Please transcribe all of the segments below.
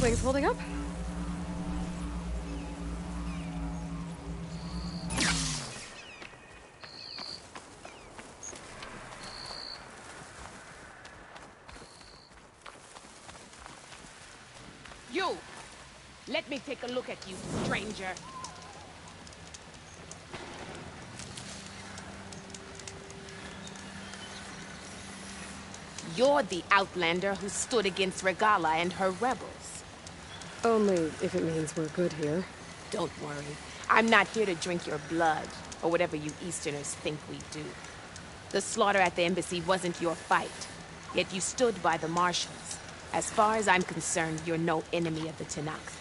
Things holding up? You! Let me take a look at you, stranger. You're the outlander who stood against Regalla and her rebels. Only if it means we're good here. Don't worry. I'm not here to drink your blood, or whatever you Easterners think we do. The slaughter at the embassy wasn't your fight, yet you stood by the marshals. As far as I'm concerned, you're no enemy of the Tenakth.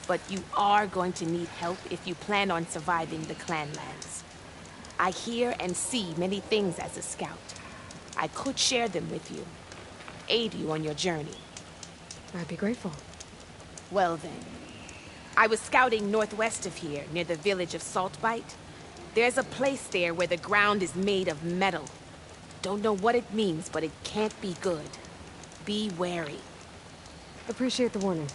But you are going to need help if you plan on surviving the Clanlands. I hear and see many things as a scout. I could share them with you, aid you on your journey. I'd be grateful. Well then, I was scouting northwest of here, near the village of Saltbite. There's a place there where the ground is made of metal. Don't know what it means, but it can't be good. Be wary. Appreciate the warning.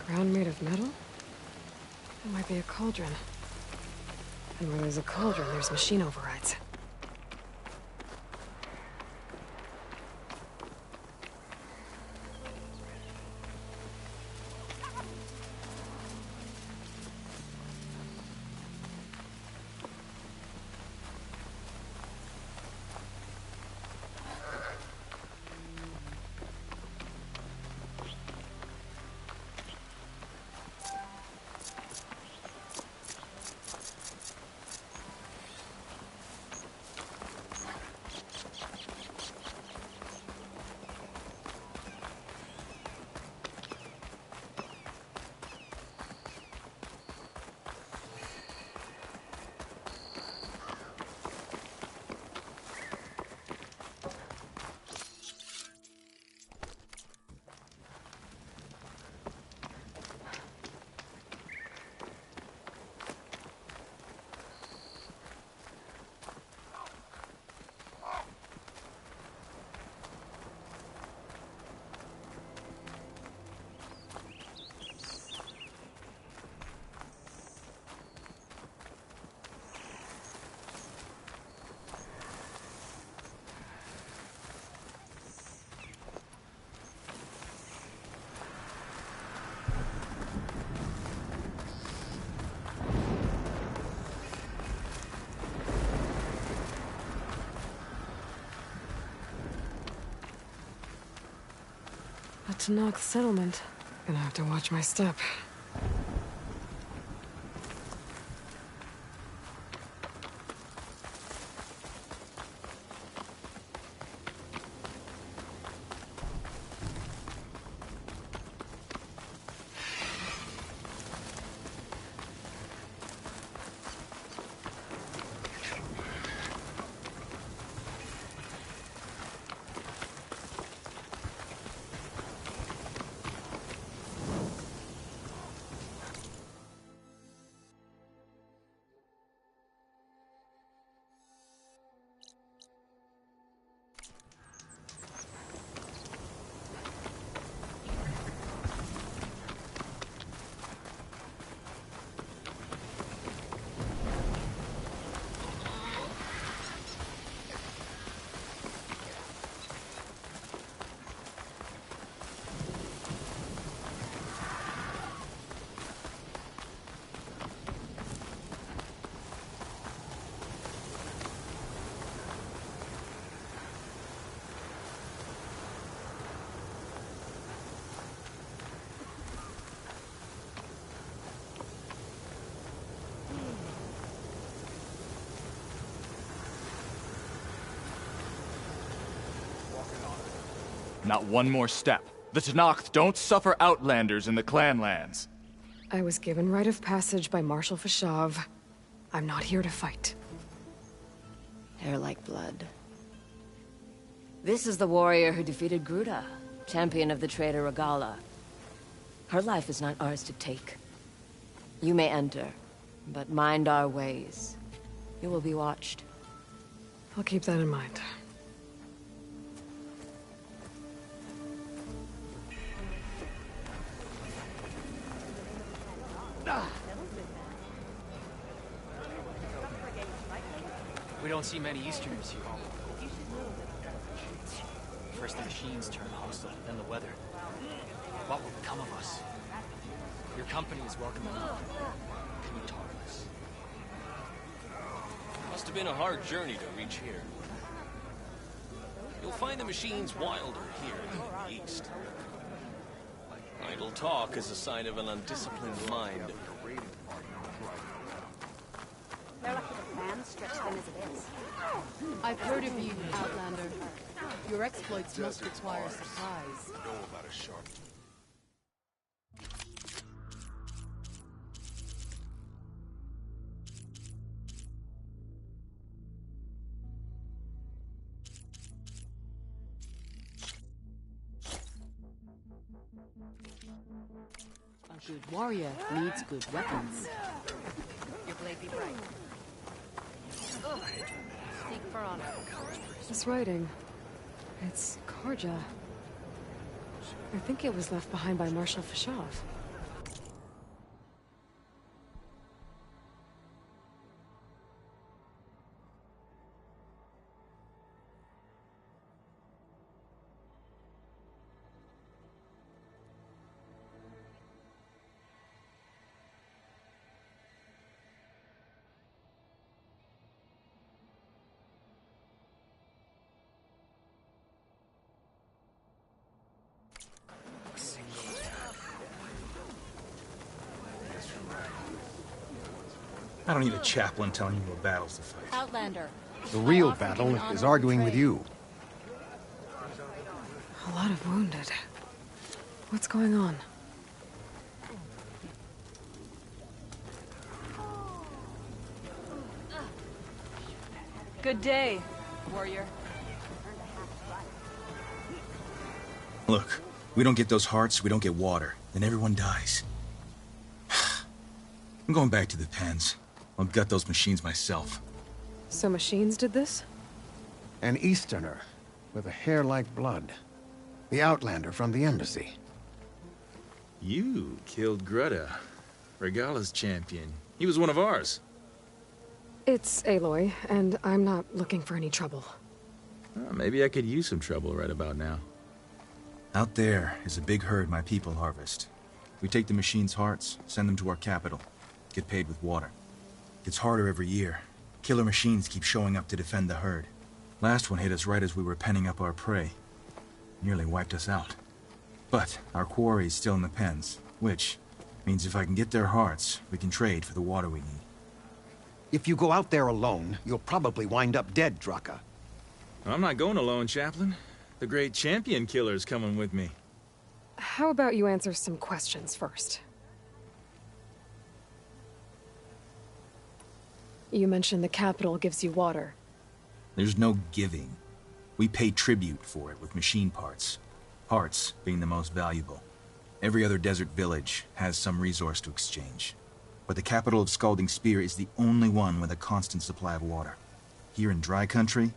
Ground made of metal? It might be a cauldron. And where there's a cauldron, there's machine overrides. A Tenakth settlement. Gonna have to watch my step. Not one more step. The Tenakth don't suffer outlanders in the Clanlands. I was given rite of passage by Marshal Fashav. I'm not here to fight. Hair like blood. This is the warrior who defeated Gruta, champion of the traitor Regalla. Her life is not ours to take. You may enter, but mind our ways. You will be watched. I'll keep that in mind. We don't see many Easterners here. First the machines turn hostile, then the weather. What will become of us? Your company is welcome enough. Can you talk to us? Must have been a hard journey to reach here. You'll find the machines wilder here than in the East. Idle talk is a sign of an undisciplined mind. They're lucky the plans stretch them as it is. I've heard of you, Outlander. Your exploits must require supplies. A good warrior needs good weapons. Your blade be bright. Seek for honor. This writing. It's Karja. I think it was left behind by Marshal Fashov. I don't need a chaplain telling you what battles to fight. Outlander. The real battle is arguing with you. A lot of wounded. What's going on? Good day, warrior. Look, we don't get those hearts, we don't get water, then everyone dies. I'm going back to the pens. I'll gut those machines myself. So machines did this? An Easterner with a hair like blood. The Outlander from the embassy. You killed Greta, Regala's champion. He was one of ours. It's Aloy, and I'm not looking for any trouble. Maybe I could use some trouble right about now. Out there is a big herd my people harvest. We take the machines' hearts, send them to our capital, get paid with water. Gets harder every year. Killer machines keep showing up to defend the herd. Last one hit us right as we were penning up our prey. Nearly wiped us out. But our quarry is still in the pens, which means if I can get their hearts, we can trade for the water we need. If you go out there alone, you'll probably wind up dead, Draka. I'm not going alone, Chaplain. The great champion killer's coming with me. How about you answer some questions first? You mentioned the capital gives you water. There's no giving. We pay tribute for it with machine parts. Hearts being the most valuable. Every other desert village has some resource to exchange. But the capital of Scalding Spear is the only one with a constant supply of water. Here in dry country,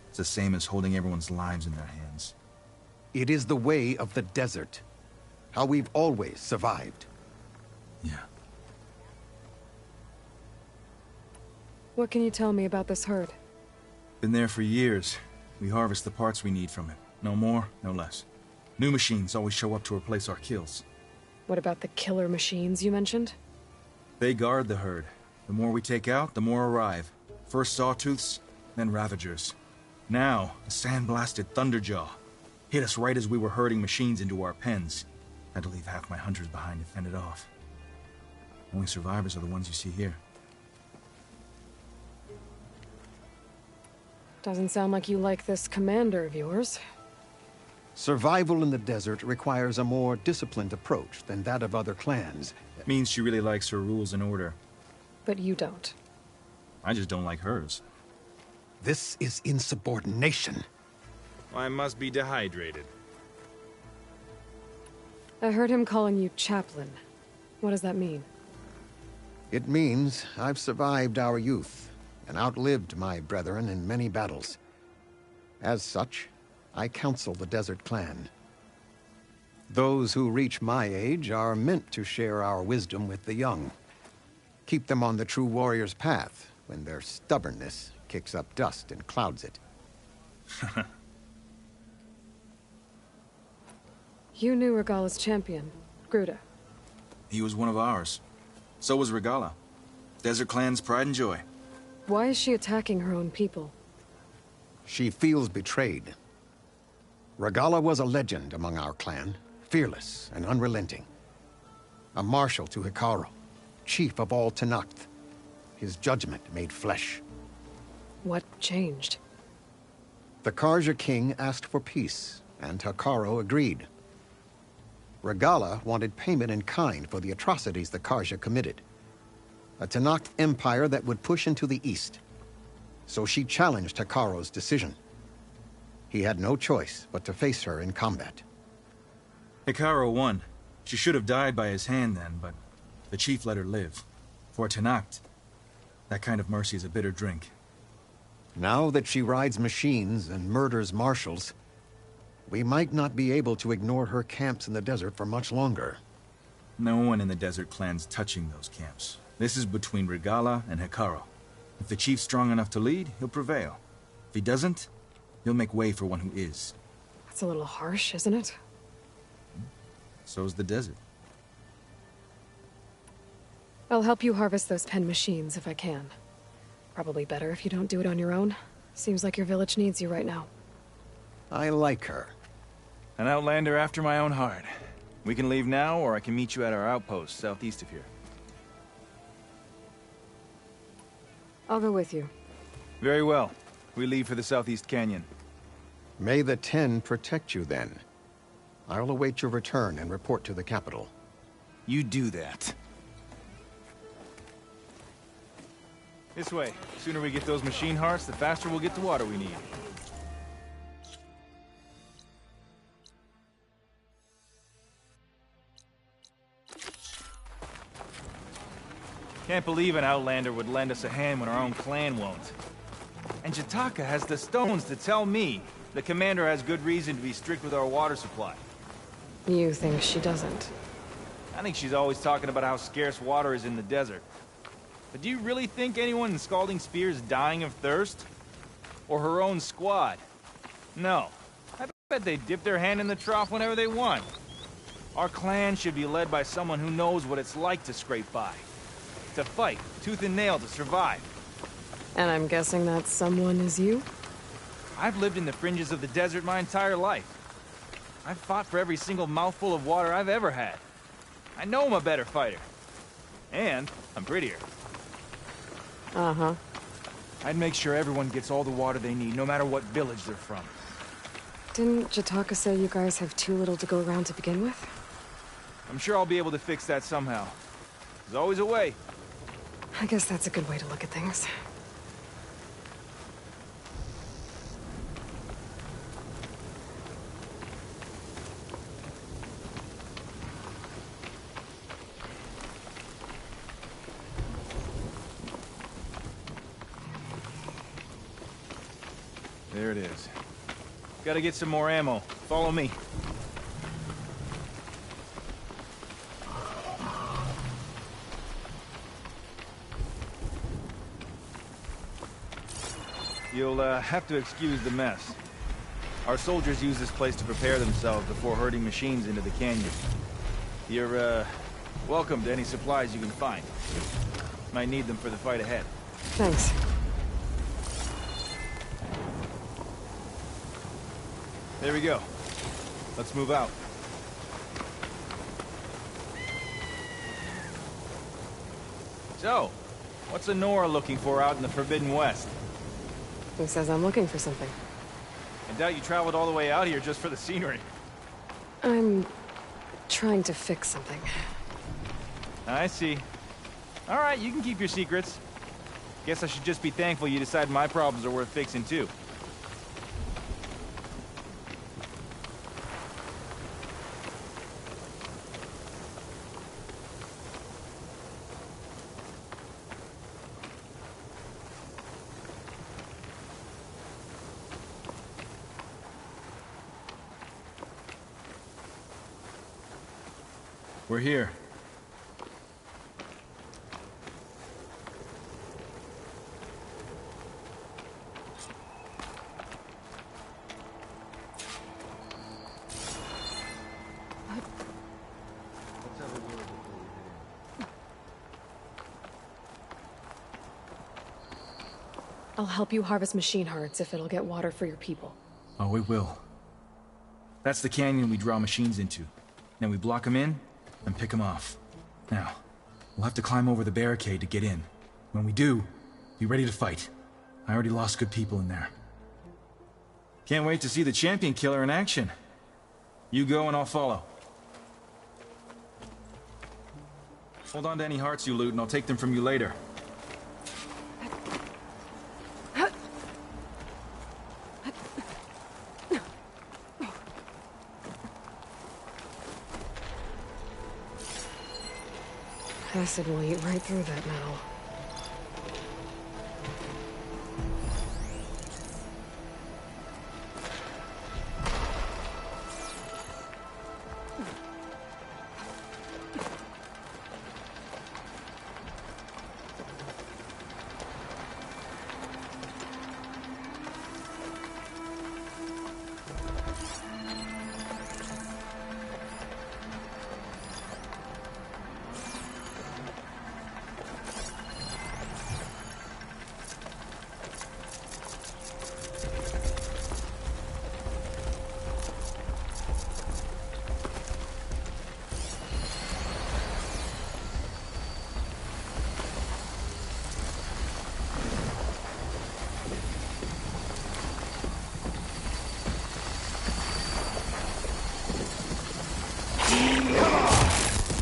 it's the same as holding everyone's lives in their hands. It is the way of the desert. How we've always survived. Yeah. What can you tell me about this herd? Been there for years. We harvest the parts we need from it. No more, no less. New machines always show up to replace our kills. What about the killer machines you mentioned? They guard the herd. The more we take out, the more arrive. First Sawtooths, then Ravagers. Now, a sand-blasted Thunderjaw. Hit us right as we were herding machines into our pens. Had to leave half my hunters behind to fend it off. Only survivors are the ones you see here. Doesn't sound like you like this commander of yours. Survival in the desert requires a more disciplined approach than that of other clans. Means she really likes her rules and order. But you don't. I just don't like hers. This is insubordination. I must be dehydrated. I heard him calling you chaplain. What does that mean? It means I've survived our youth and outlived my brethren in many battles. As such, I counsel the Desert Clan. Those who reach my age are meant to share our wisdom with the young. Keep them on the true warrior's path when their stubbornness kicks up dust and clouds it. You knew Regala's champion, Gruta. He was one of ours. So was Regala. Desert Clan's pride and joy. Why is she attacking her own people? She feels betrayed. Regala was a legend among our clan, fearless and unrelenting. A marshal to Hekarro, chief of all Tenakth. His judgment made flesh. What changed? The Carja king asked for peace, and Hekarro agreed. Regala wanted payment in kind for the atrocities the Carja committed. A Tenakth empire that would push into the east. So she challenged Hekarro's decision. He had no choice but to face her in combat. Hekarro won. She should have died by his hand then, but the chief let her live. For Tenakth, that kind of mercy is a bitter drink. Now that she rides machines and murders marshals, we might not be able to ignore her camps in the desert for much longer. No one in the Desert Clan's touching those camps. This is between Regala and Hekarro. If the chief's strong enough to lead, he'll prevail. If he doesn't, he'll make way for one who is. That's a little harsh, isn't it? So's the desert. I'll help you harvest those pen machines if I can. Probably better if you don't do it on your own. Seems like your village needs you right now. I like her. An outlander after my own heart. We can leave now, or I can meet you at our outpost southeast of here. I'll go with you. Very well. We leave for the Southeast Canyon. May the Ten protect you then. I'll await your return and report to the capital. You do that. This way. The sooner we get those machine hearts, the faster we'll get the water we need. Can't believe an outlander would lend us a hand when our own clan won't. And Jataka has the stones to tell me the commander has good reason to be strict with our water supply. You think she doesn't? I think she's always talking about how scarce water is in the desert. But do you really think anyone in Scalding Spear is dying of thirst? Or her own squad? No. I bet they dip their hand in the trough whenever they want. Our clan should be led by someone who knows what it's like to scrape by. To fight, tooth and nail to survive. And I'm guessing that someone is you? I've lived in the fringes of the desert my entire life. I've fought for every single mouthful of water I've ever had. I know I'm a better fighter. And I'm prettier. Uh-huh. I'd make sure everyone gets all the water they need, no matter what village they're from. Didn't Jataka say you guys have too little to go around to begin with? I'm sure I'll be able to fix that somehow. There's always a way. I guess that's a good way to look at things. There it is. Gotta get some more ammo. Follow me. You'll have to excuse the mess. Our soldiers use this place to prepare themselves before herding machines into the canyon. You're, welcome to any supplies you can find. Might need them for the fight ahead. Thanks. There we go. Let's move out. So, what's Anora looking for out in the Forbidden West? Who says I'm looking for something? I doubt you traveled all the way out here just for the scenery. I'm trying to fix something. I see. All right, you can keep your secrets. Guess I should just be thankful you decide my problems are worth fixing too. We're here. I'll help you harvest machine hearts if it'll get water for your people. Oh, it will. That's the canyon we draw machines into. Then we block them in, and pick them off. Now, we'll have to climb over the barricade to get in. When we do, be ready to fight. I already lost good people in there. Can't wait to see the champion killer in action. You go and I'll follow. Hold on to any hearts you loot and I'll take them from you later. Acid will eat right through that metal.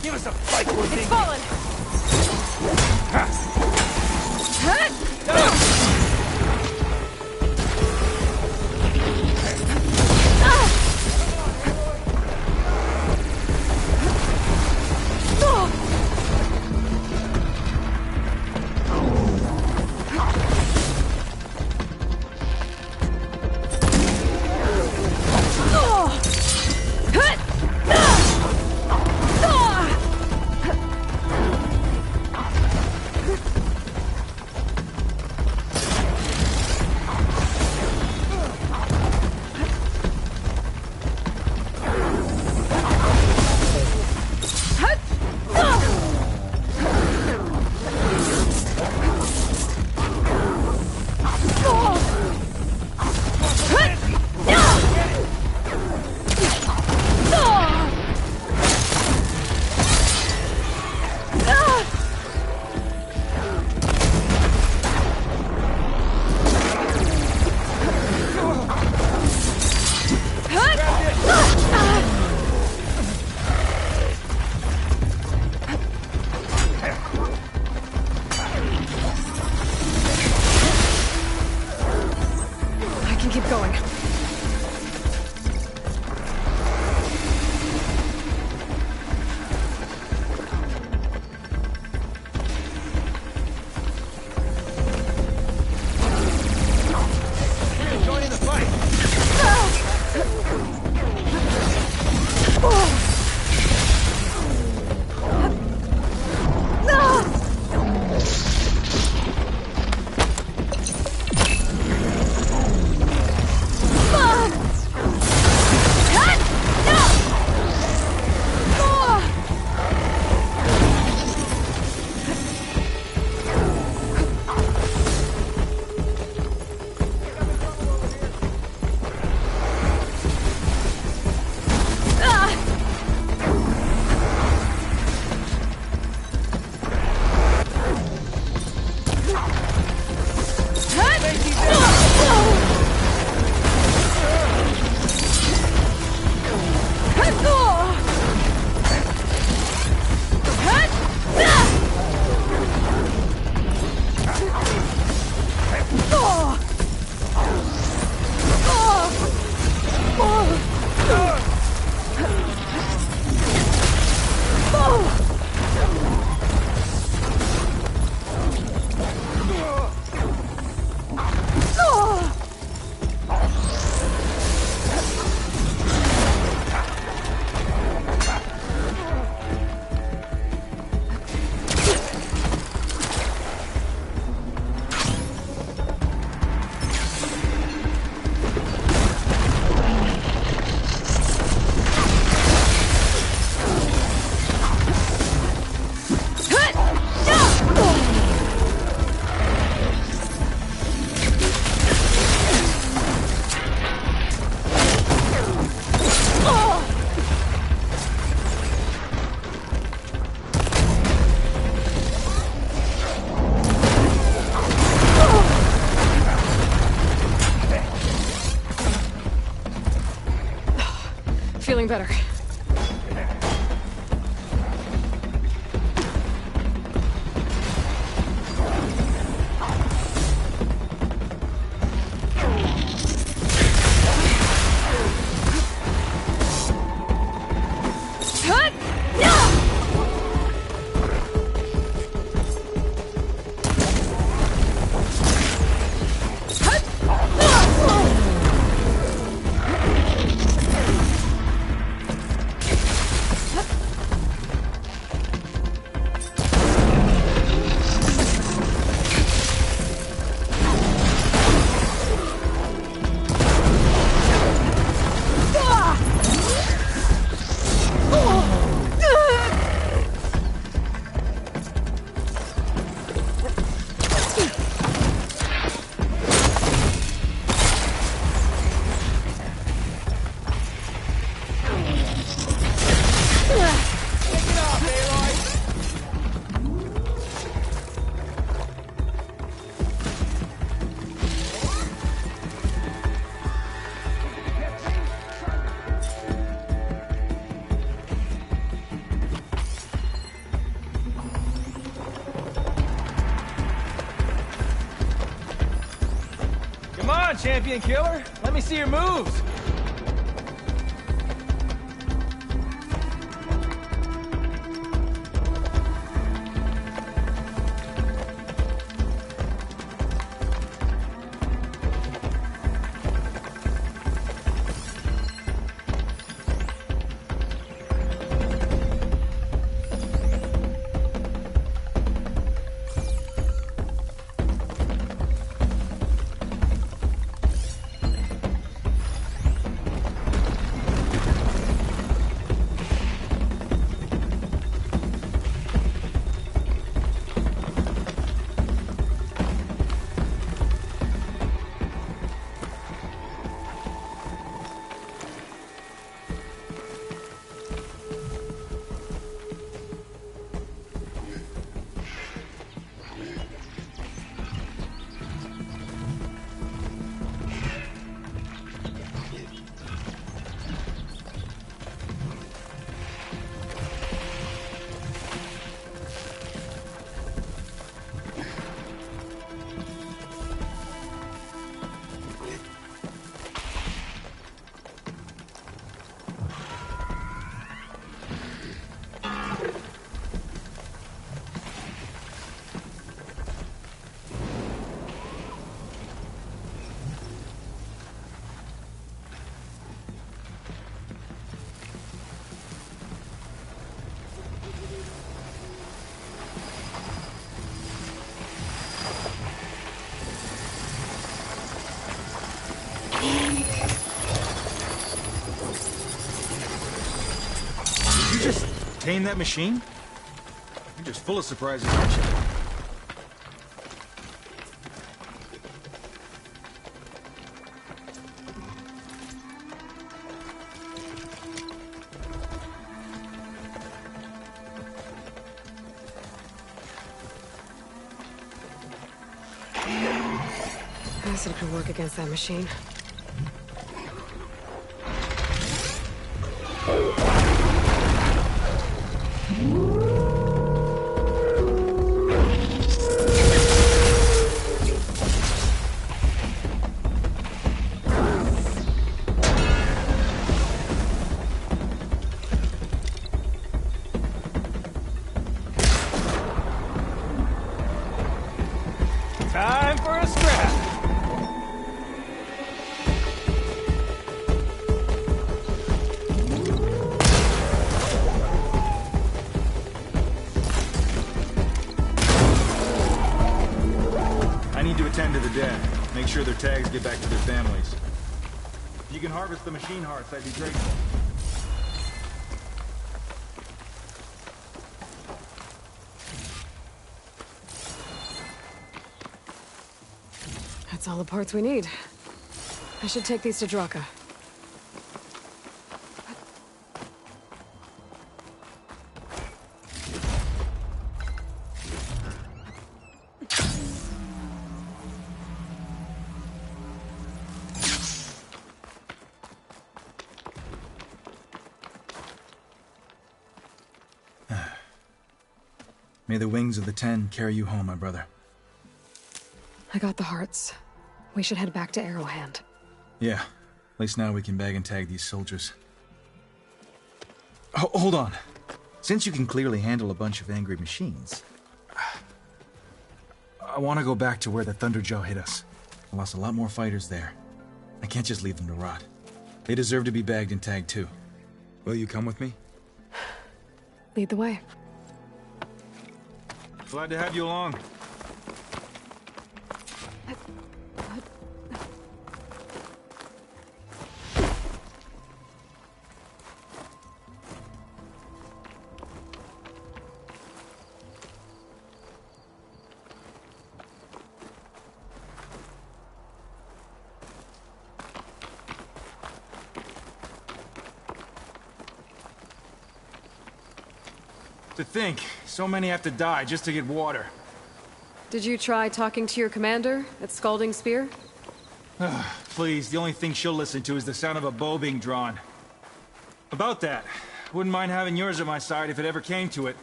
Give us a fight, we're It's fallen! better. Come on, champion killer. Let me see your moves. Tame that machine? You're just full of surprises, aren't you? Acid could work against that machine. Time for a scrap! I need to attend to the dead. Make sure their tags get back to their families. If you can harvest the machine hearts, I'd be grateful. That's all the parts we need. I should take these to Draka. May the wings of the Ten carry you home, my brother. I got the hearts. We should head back to Arrowhand. Yeah. At least now we can bag and tag these soldiers. Hold on. Since you can clearly handle a bunch of angry machines, I want to go back to where the Thunderjaw hit us. I lost a lot more fighters there. I can't just leave them to rot. They deserve to be bagged and tagged too. Will you come with me? Lead the way. Glad to have you along. To think, so many have to die just to get water. Did you try talking to your commander at Scalding Spear? Please, the only thing she'll listen to is the sound of a bow being drawn. About that, wouldn't mind having yours at my side if it ever came to it.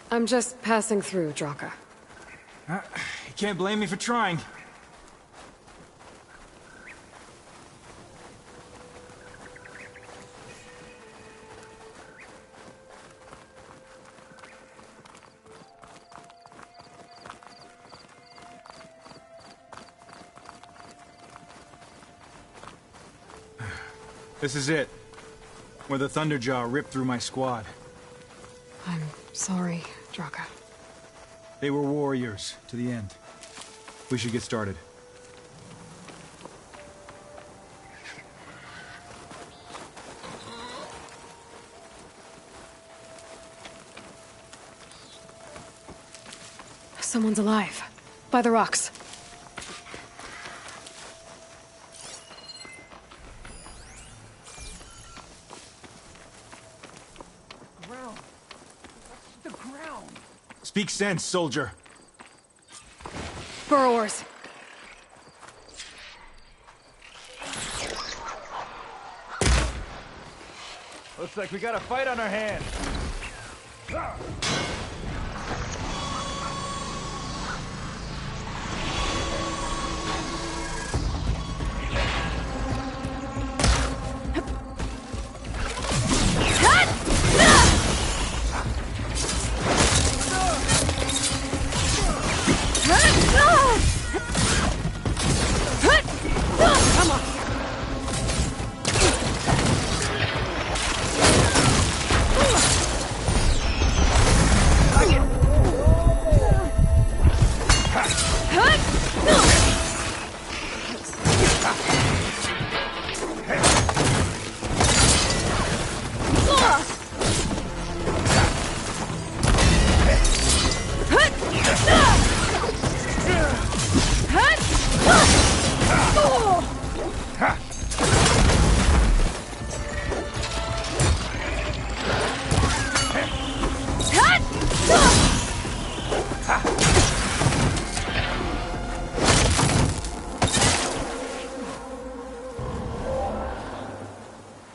I'm just passing through, Draka. You can't blame me for trying. This is it. Where the Thunderjaw ripped through my squad. I'm sorry, Draka. They were warriors, to the end. We should get started. Someone's alive. By the rocks. Speak sense, soldier. Burrowers. Looks like we got a fight on our hands.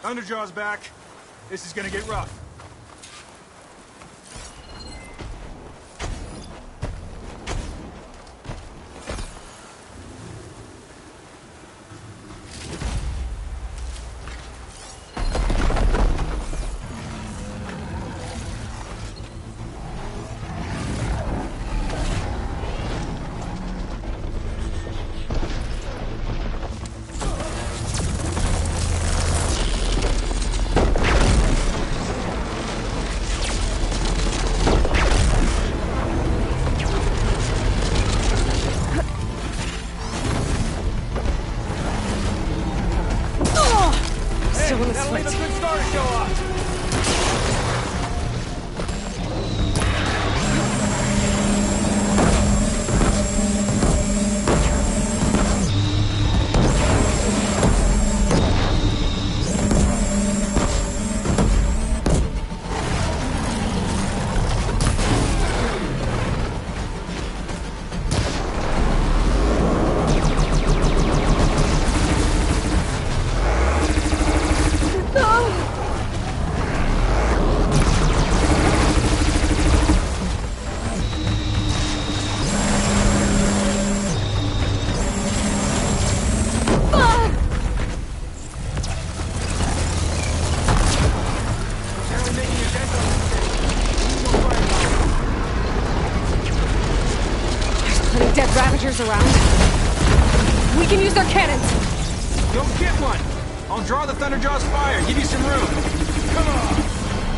Thunderjaw's back. This is gonna get rough. Any dead Ravagers around? We can use their cannons! Go get one! I'll draw the Thunderjaw's fire, give you some room. Come on!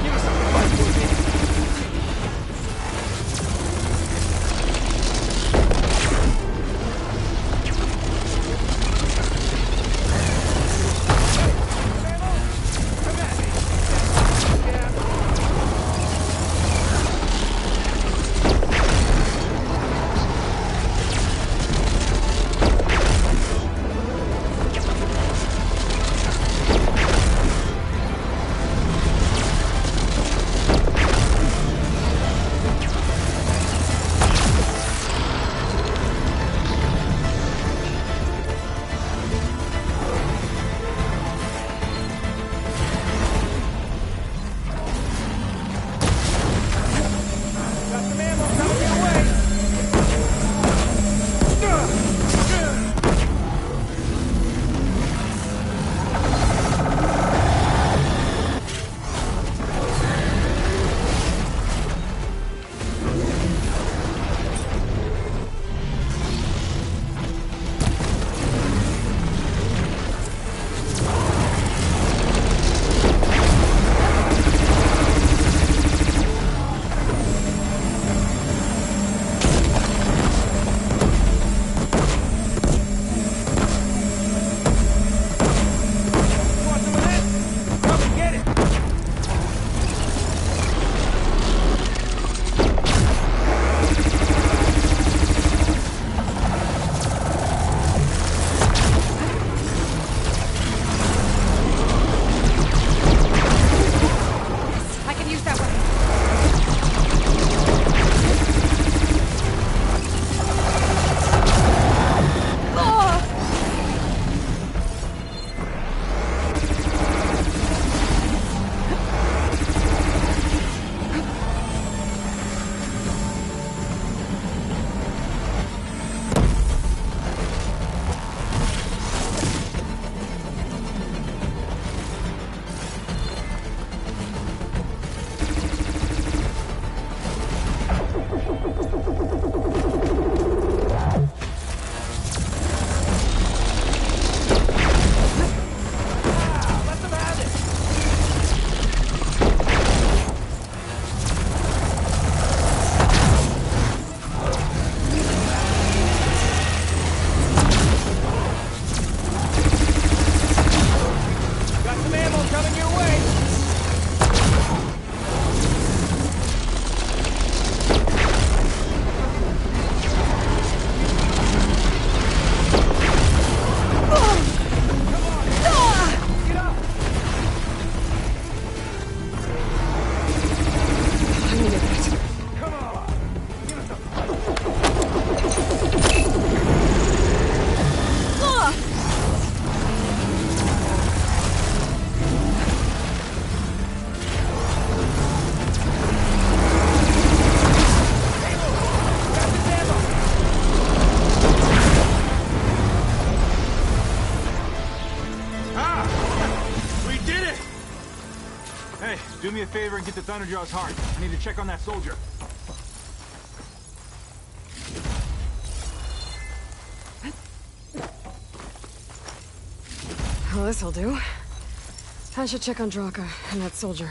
Give us some fight, Wookie. Do me a favor and get the Thunderjaw's heart. I need to check on that soldier. Well, this'll do. I should check on Draka and that soldier.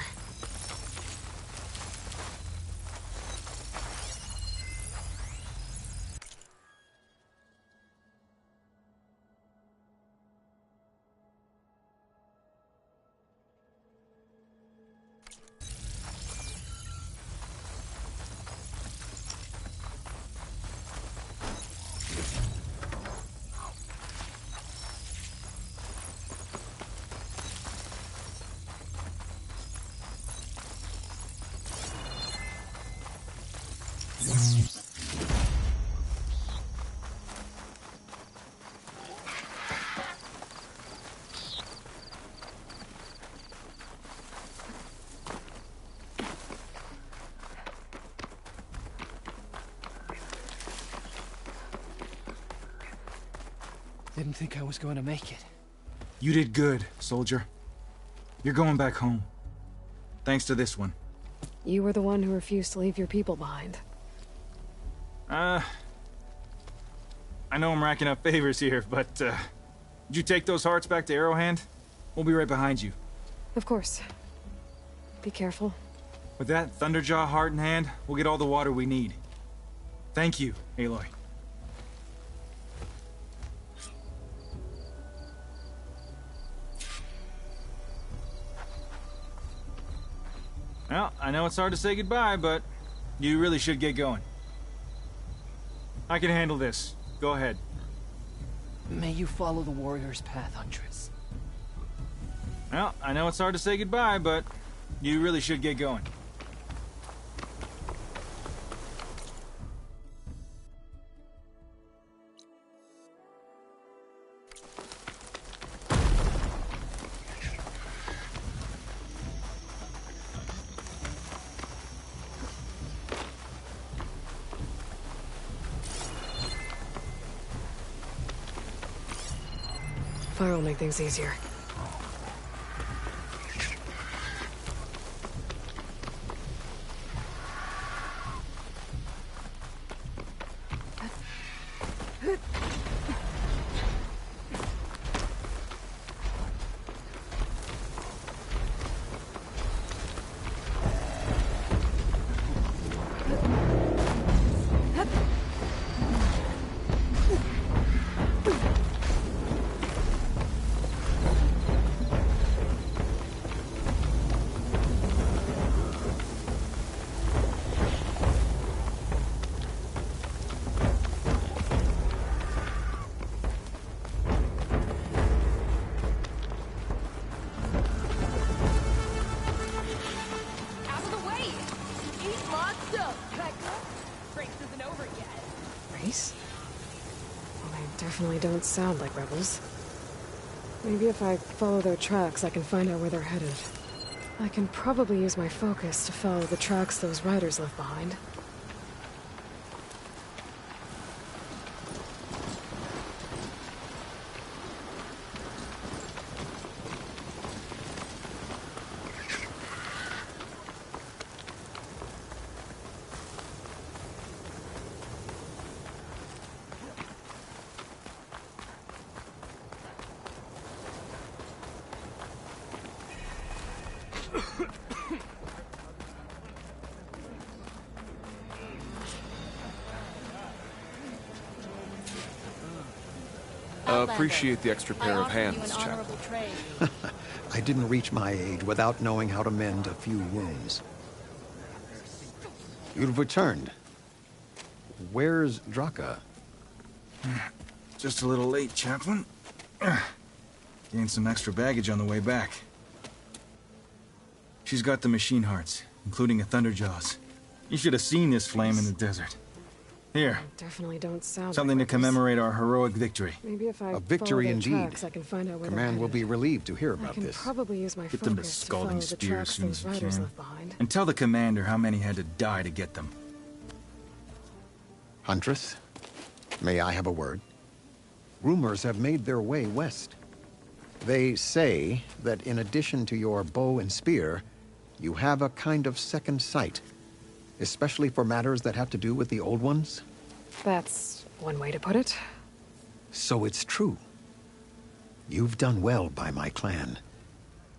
Didn't think I was going to make it. You did good, soldier. You're going back home. Thanks to this one. You were the one who refused to leave your people behind. I know I'm racking up favors here, but, did you take those hearts back to Arrowhand? We'll be right behind you. Of course. Be careful. With that Thunderjaw heart in hand, we'll get all the water we need. Thank you, Aloy. Well, I know it's hard to say goodbye, but you really should get going. I can handle this. Go ahead. May you follow the warrior's path, Huntress. Well, I know it's hard to say goodbye, but you really should get going. Fire will make things easier. Definitely don't sound like rebels. Maybe if I follow their tracks, I can find out where they're headed. I can probably use my focus to follow the tracks those riders left behind. Appreciate the extra pair of hands, chap. I didn't reach my age without knowing how to mend a few wounds. You've returned. Where's Draka? Just a little late, Chaplain. Gained some extra baggage on the way back. She's got the machine hearts, including a Thunderjaws. You should have seen this flame in the desert. Here. Definitely don't sound something like to commemorate our heroic victory. Maybe if I a victory follow their indeed. Tracks, I can find out where Command will be relieved to hear about I can this. Probably use my Get them to focus Scalding follow the Spear as tracks soon as those we riders can. left behind. And tell the commander how many had to die to get them. Huntress, may I have a word? Rumors have made their way west. They say that in addition to your bow and spear, you have a kind of second sight, especially for matters that have to do with the Old Ones. That's one way to put it. So it's true. You've done well by my clan,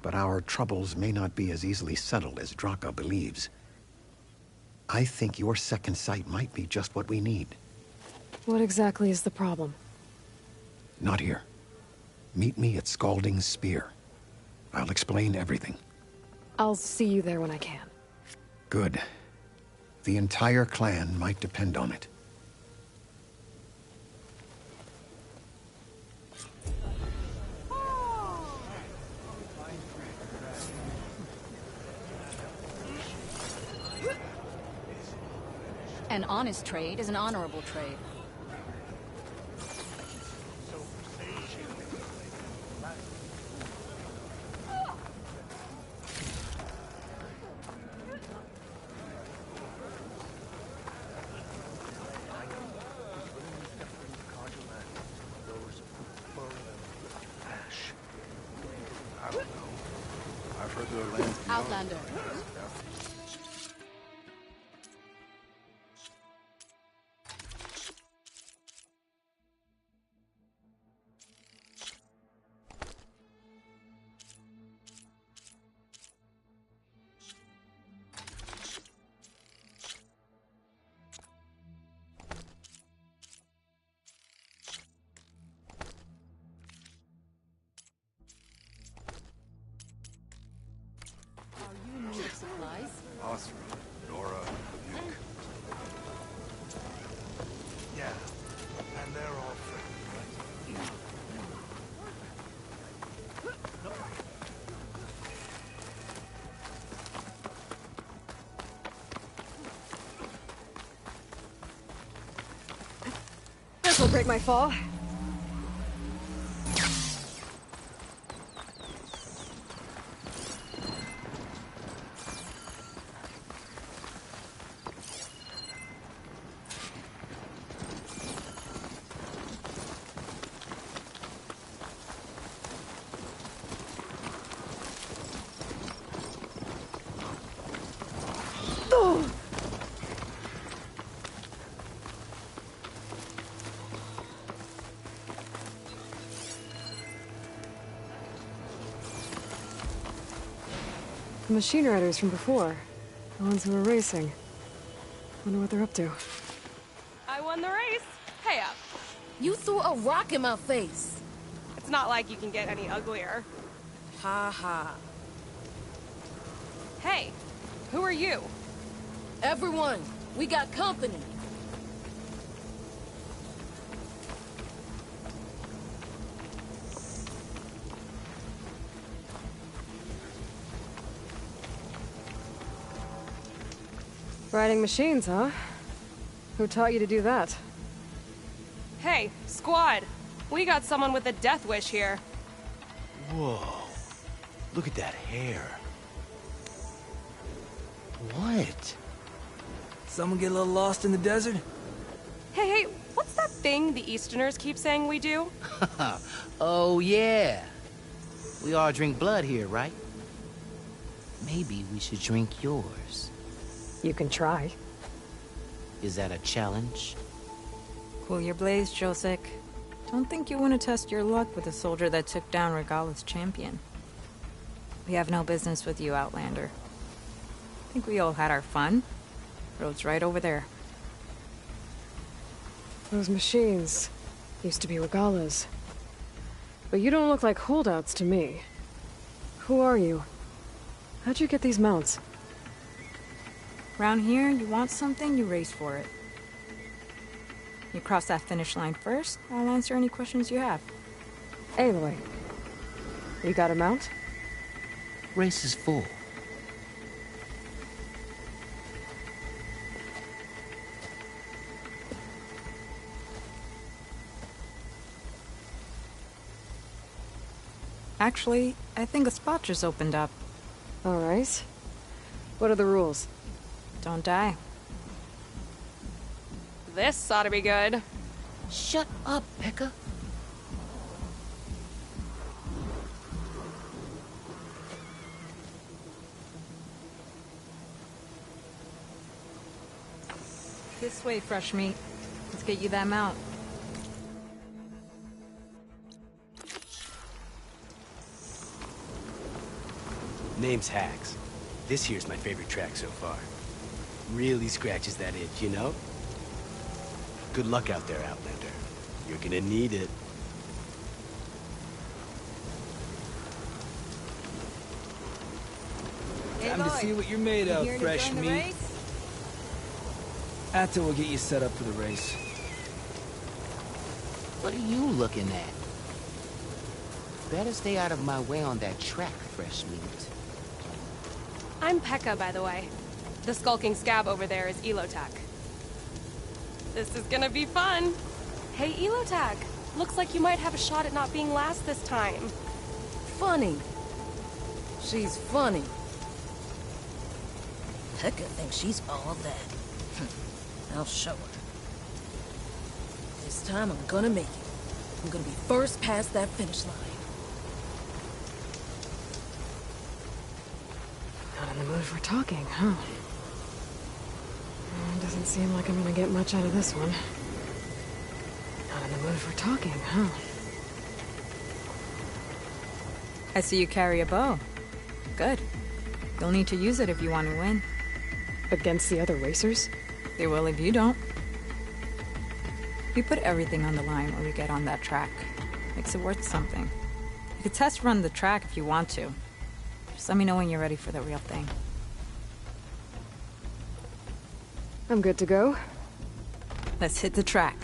but our troubles may not be as easily settled as Draka believes. I think your second sight might be just what we need. What exactly is the problem? Not here. Meet me at Scalding Spear. I'll explain everything. I'll see you there when I can. Good. The entire clan might depend on it. An honest trade is an honorable trade. Outlander. This'll break my fall. The machine riders from before. The ones who were racing. Wonder what they're up to. I won the race. Pay up. You threw a rock in my face. It's not like you can get any uglier. Ha ha. Hey, who are you? Everyone, we got company. Riding machines, huh? Who taught you to do that? Hey, squad. We got someone with a death wish here. Whoa. Look at that hair. What? Someone get a little lost in the desert? Hey, what's that thing the Easterners keep saying we do? Oh, yeah. We all drink blood here, right? Maybe we should drink yours. You can try. Is that a challenge? Cool your blaze, Josek. Don't think you want to test your luck with a soldier that took down Regala's champion. We have no business with you, Outlander. I think we all had our fun. Road's right over there. Those machines used to be Regala's. But you don't look like holdouts to me. Who are you? How'd you get these mounts? Around here, you want something, you race for it. You cross that finish line first, I'll answer any questions you have. Aloy, you got a mount? Race is full. Actually, I think a spot just opened up. All right. What are the rules? Don't die. This ought to be good. Shut up, Pekka. This way, fresh meat. Let's get you that mount. Name's Hags. This here's my favorite track so far. Really scratches that itch, you know? Good luck out there, Outlander. You're gonna need it. Hey, Time to see what you're made of, fresh meat. Atta will get you set up for the race. What are you looking at? Better stay out of my way on that track, fresh meat. I'm Pekka, by the way. The skulking scab over there is Elotak. This is gonna be fun. Hey, Elotak. Looks like you might have a shot at not being last this time. Funny. She's funny. Pekka thinks she's all that. I'll show her. This time I'm gonna make it. I'm gonna be first past that finish line. Not in the mood for talking, huh? Doesn't seem like I'm gonna get much out of this one. Not in the mood for talking, huh? I see you carry a bow. Good. You'll need to use it if you want to win. Against the other racers? They will if you don't. We put everything on the line when we get on that track. Makes it worth something. You could test run the track if you want to. Just let me know when you're ready for the real thing. I'm good to go. Let's hit the track.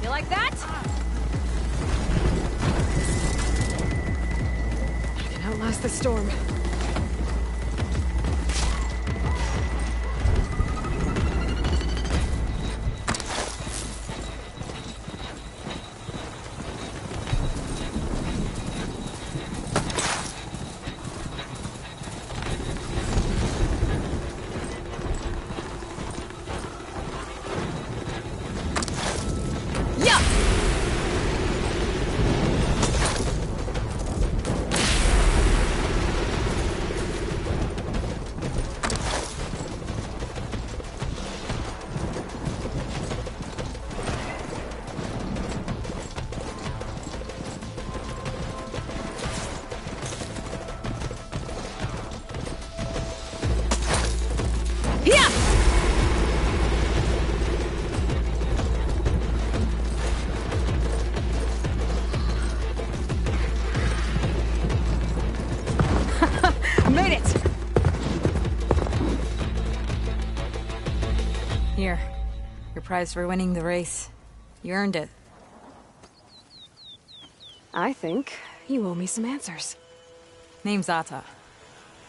You like that? I can outlast the storm. Made it! Here. Your prize for winning the race. You earned it. I think you owe me some answers. Name's Ata.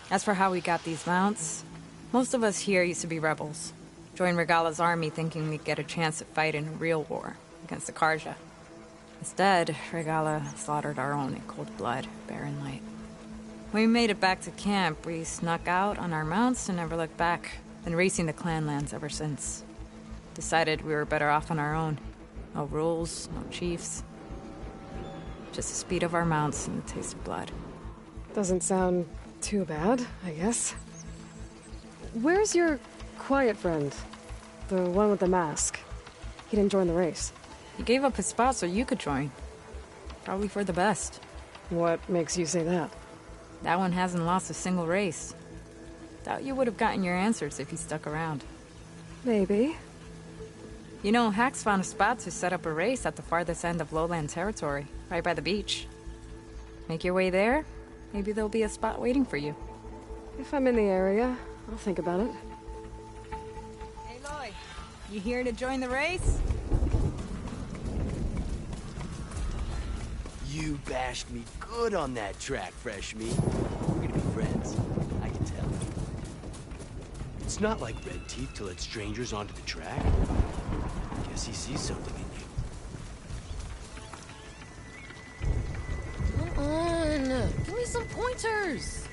As for how we got these mounts, most of us here used to be rebels. Joined Regala's army thinking we'd get a chance at fighting a real war against the Karja. Instead, Regala slaughtered our own in cold blood, Barren Light. When we made it back to camp, we snuck out on our mounts and never looked back. Been racing the clan lands ever since. Decided we were better off on our own. No rules, no chiefs. Just the speed of our mounts and the taste of blood. Doesn't sound too bad, I guess. Where's your quiet friend? The one with the mask. He didn't join the race. He gave up his spot so you could join. Probably for the best. What makes you say that? That one hasn't lost a single race. Doubt you would have gotten your answers if he stuck around. Maybe. You know, Hax found a spot to set up a race at the farthest end of lowland territory, right by the beach. Make your way there, maybe there'll be a spot waiting for you. If I'm in the area, I'll think about it. Hey, Loy. You here to join the race? You bashed me good on that track, Fresh Meat. We're gonna be friends. I can tell. It's not like Red Teeth to let strangers onto the track. Guess he sees something in you. Come on, give me some pointers.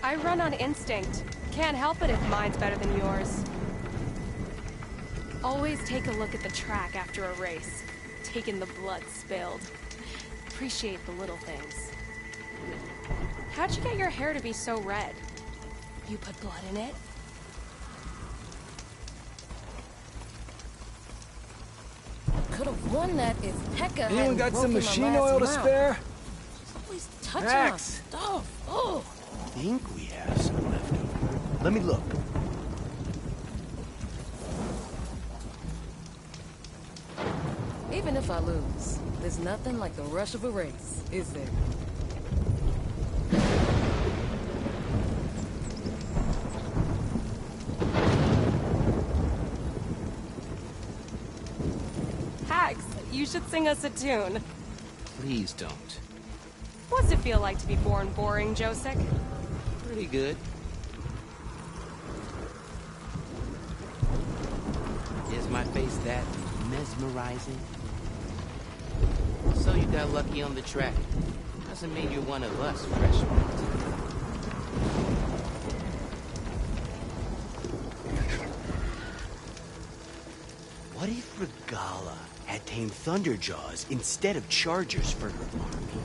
I run on instinct. Can't help it if mine's better than yours. Always take a look at the track after a race. Taking the blood spilled. Appreciate the little things. How'd you get your hair to be so red? You put blood in it? Could have won that if Pekka Anyone hadn't got some broken my machine last oil to mount. spare? Always touching my Max. stuff. Oh. I think we have some left over. Let me look. Even if I lose, there's nothing like the rush of a race, is there? Hags, you should sing us a tune. Please don't. What's it feel like to be born boring, Josek? Pretty good. Is my face that mesmerizing? So you got lucky on the track. Doesn't mean you're one of us, Fresh Meat. What if Regala had tamed Thunderjaws instead of Chargers for her army?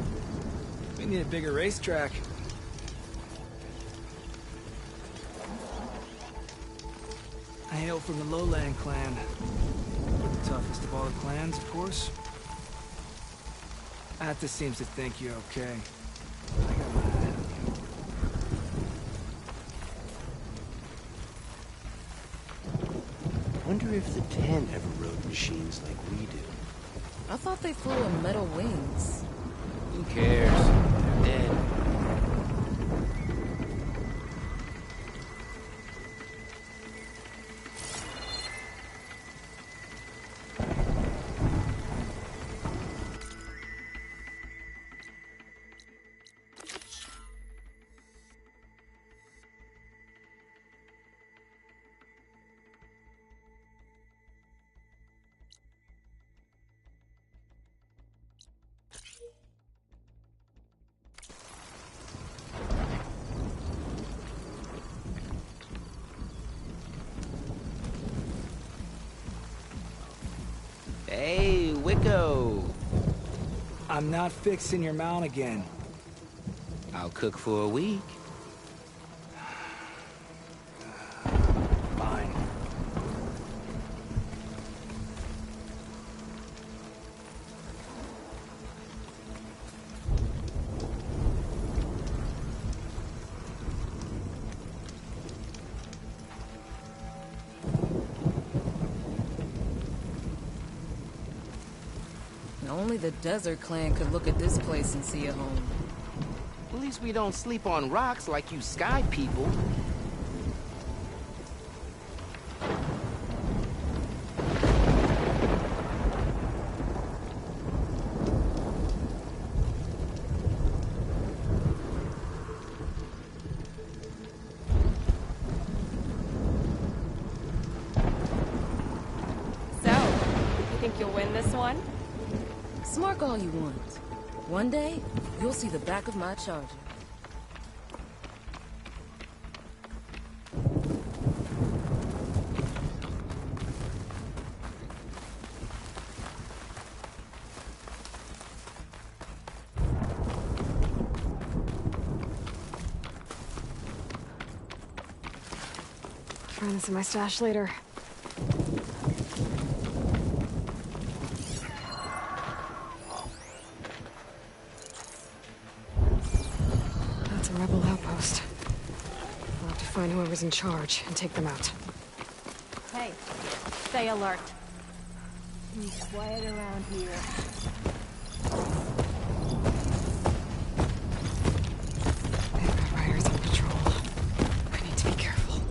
We need a bigger racetrack. I hail from the Lowland clan. We're the toughest of all the clans, of course. Atta seems to think you're okay. I got my eye on you. wonder if the tent ever rode machines like we do. I thought they flew on metal wings. Who cares? They're dead. Hey, Wicco. I'm not fixing your mount again. I'll cook for a week. Fine. Only the Desert Clan could look at this place and see a home. At least we don't sleep on rocks like you sky people. So, you think you'll win this one? Smirk all you want. One day, you'll see the back of my Charger. I'll find this in my stash later. That's a rebel outpost. I'll have to find whoever's in charge and take them out. Hey, stay alert. Be quiet around here. They've got riders on patrol. I need to be careful.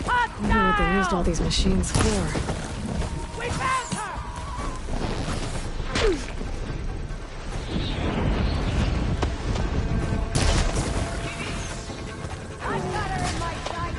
I wonder what they used all these machines for. We found her! I got her in my sight!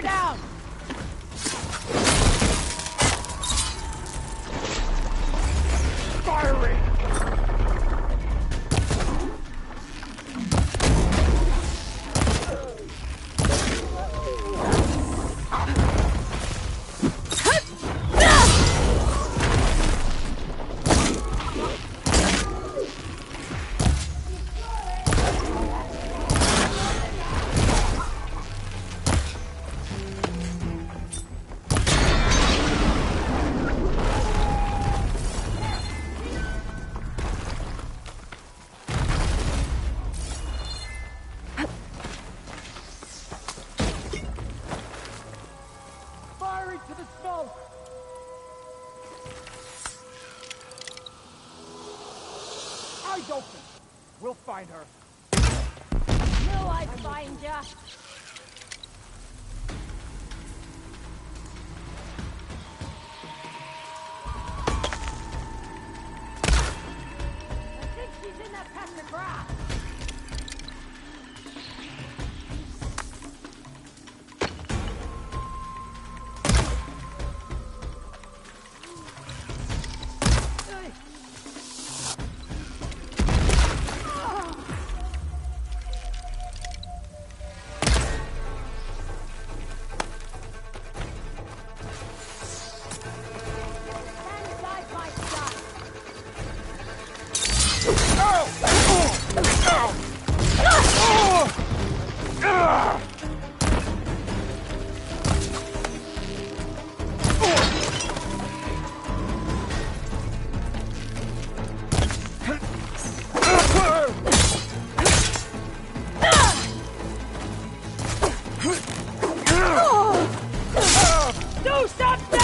her down! Firing! Firing to the smoke! Eyes open! We'll find her. Knew I'd find ya! I think she's in that patch of grass! Do something!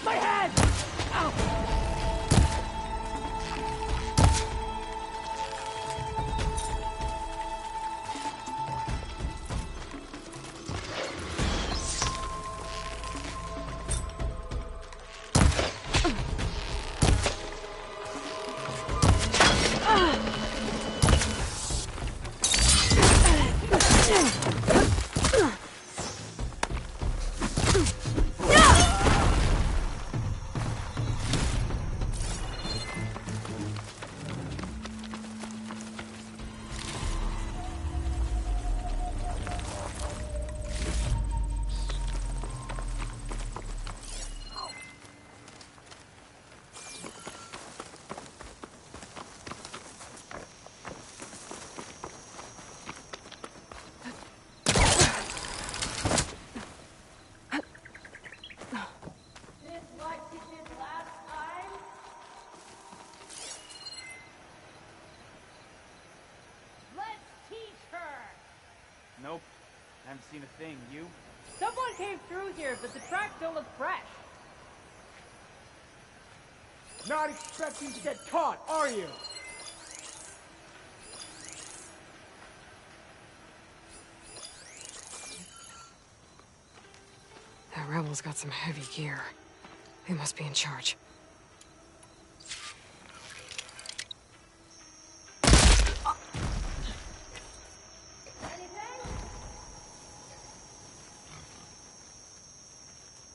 My head! Nope. Haven't seen a thing. You? Someone came through here, but the tracks don't look fresh. Not expecting to get caught, are you? The rebels got some heavy gear. They must be in charge.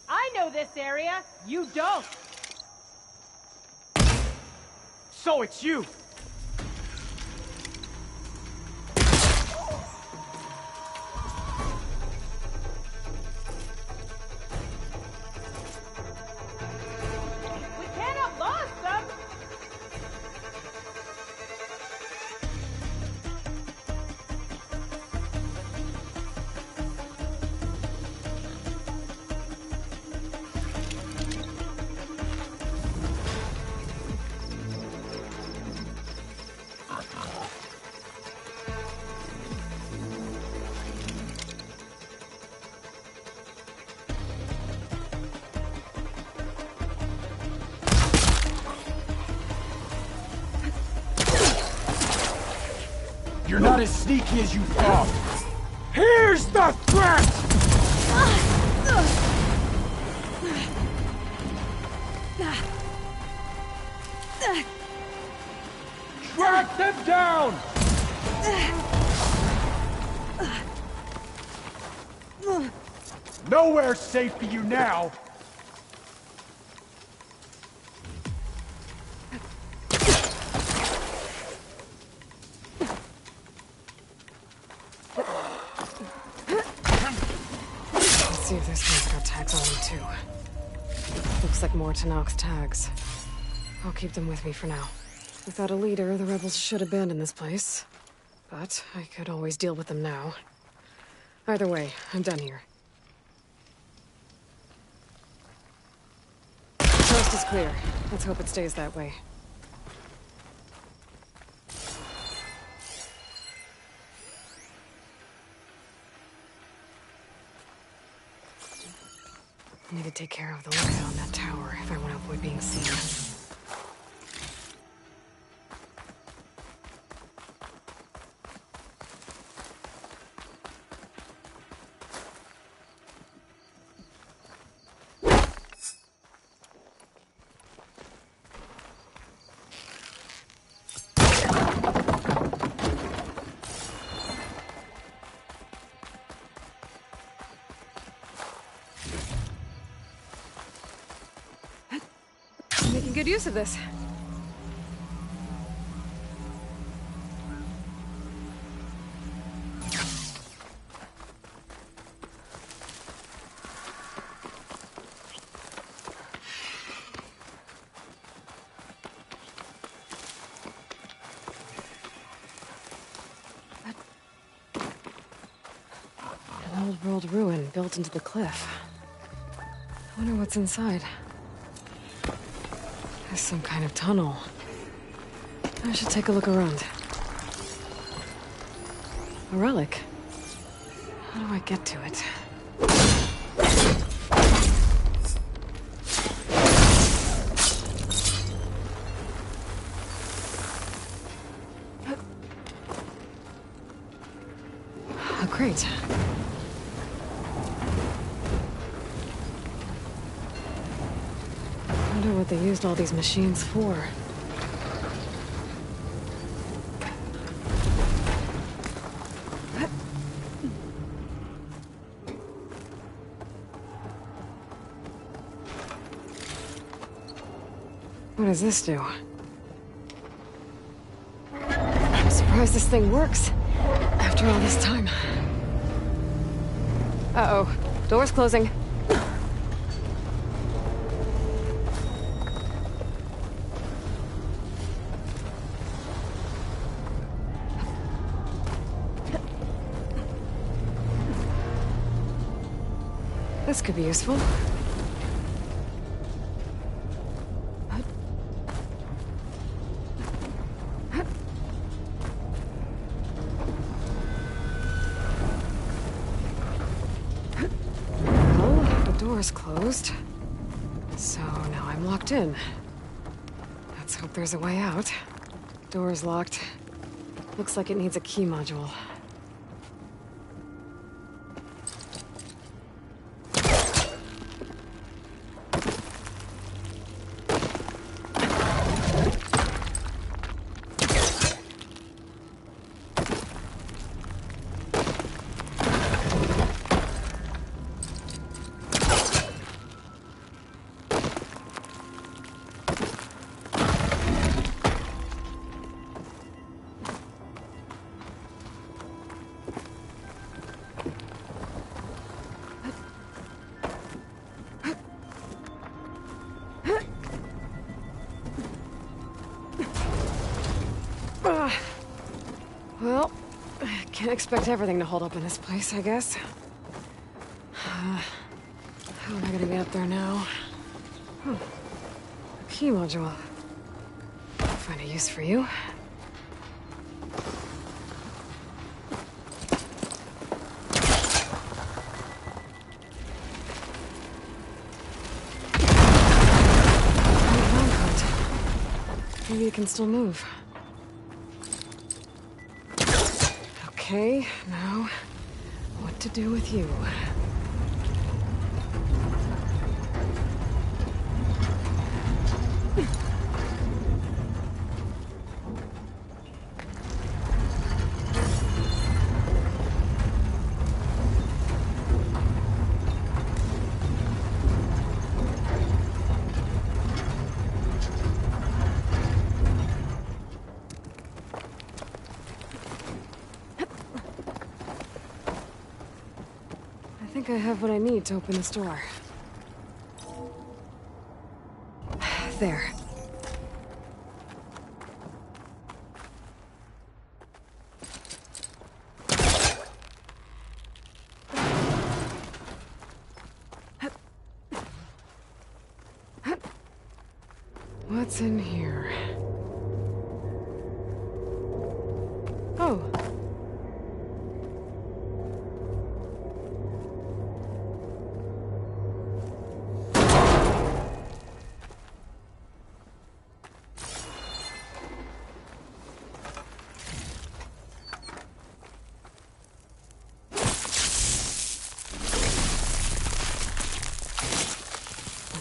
I know this area. You don't. So it's you! We can't have lost them. You're not as sneaky as you thought. Here's the threat! Track them down! Nowhere's safe for you now. Let's see if this one's got tags on them too. Looks like more Tenak's tags. I'll keep them with me for now. Without a leader, the rebels should abandon this place. But I could always deal with them now. Either way, I'm done here. The coast is clear. Let's hope it stays that way. I need to take care of the lookout on that tower if I want to avoid being seen. Making good use of this. An old world ruin built into the cliff. I wonder what's inside. There's some kind of tunnel. I should take a look around. A relic. How do I get to it? A crate. I wonder what they used all these machines for. What does this do? I'm surprised this thing works after all this time. Uh-oh. Door's closing. This could be useful. Well, the door's closed. So now I'm locked in. Let's hope there's a way out. Door's locked. Looks like it needs a key module. Well, can't expect everything to hold up in this place, I guess. How am I gonna get up there now? Oh, a key module. I'll find a use for you. Maybe it can still move. Okay, now, what to do with you? I think I have what I need to open this door. There. What's in here? Oh.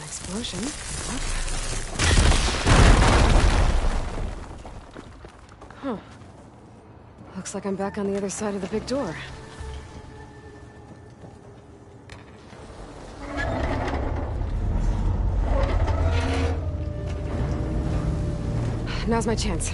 Explosion. Huh. Looks like I'm back on the other side of the big door. Now's my chance.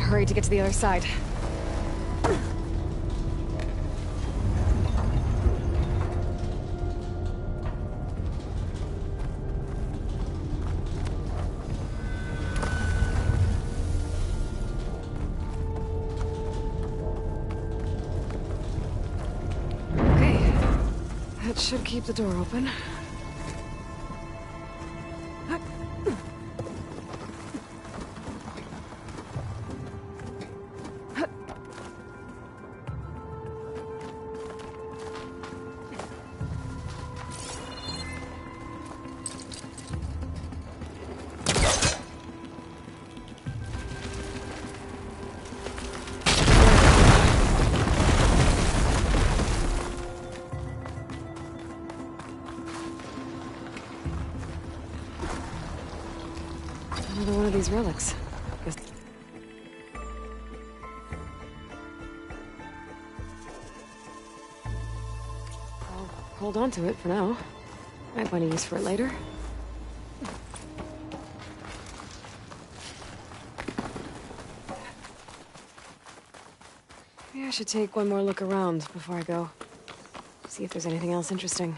Hurry to get to the other side. Okay. That should keep the door open. Another one of these relics. Guess... I'll hold on to it for now. Might find a use for it later. Maybe I should take one more look around before I go. See if there's anything else interesting.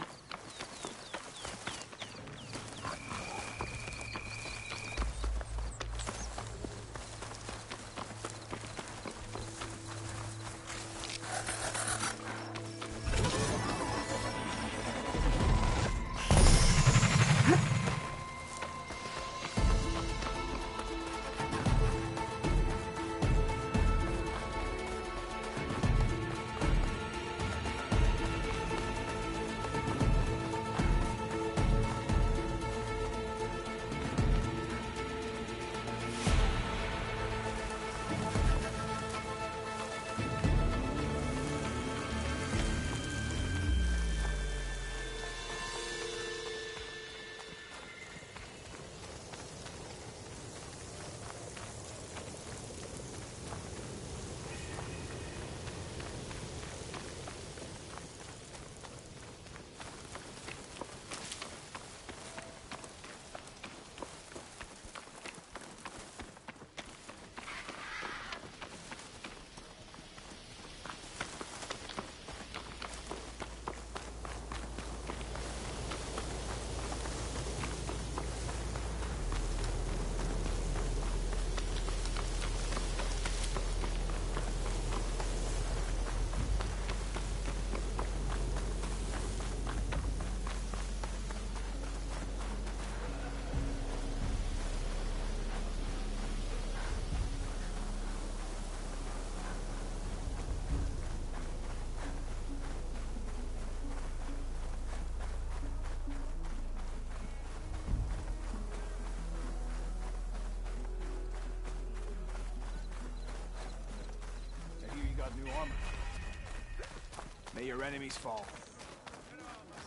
their enemies fall.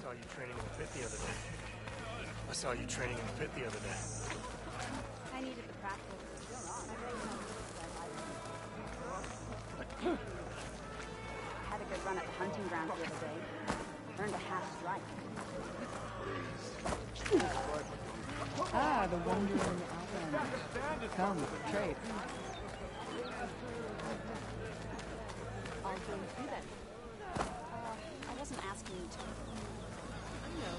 I saw you training in the pit the other day. I needed the practice. I had a good run at the hunting grounds the other day. Earned a half strike. Ah, the wandering outlander. Come, trade. I'll join you then. I wasn't asking you to. I know.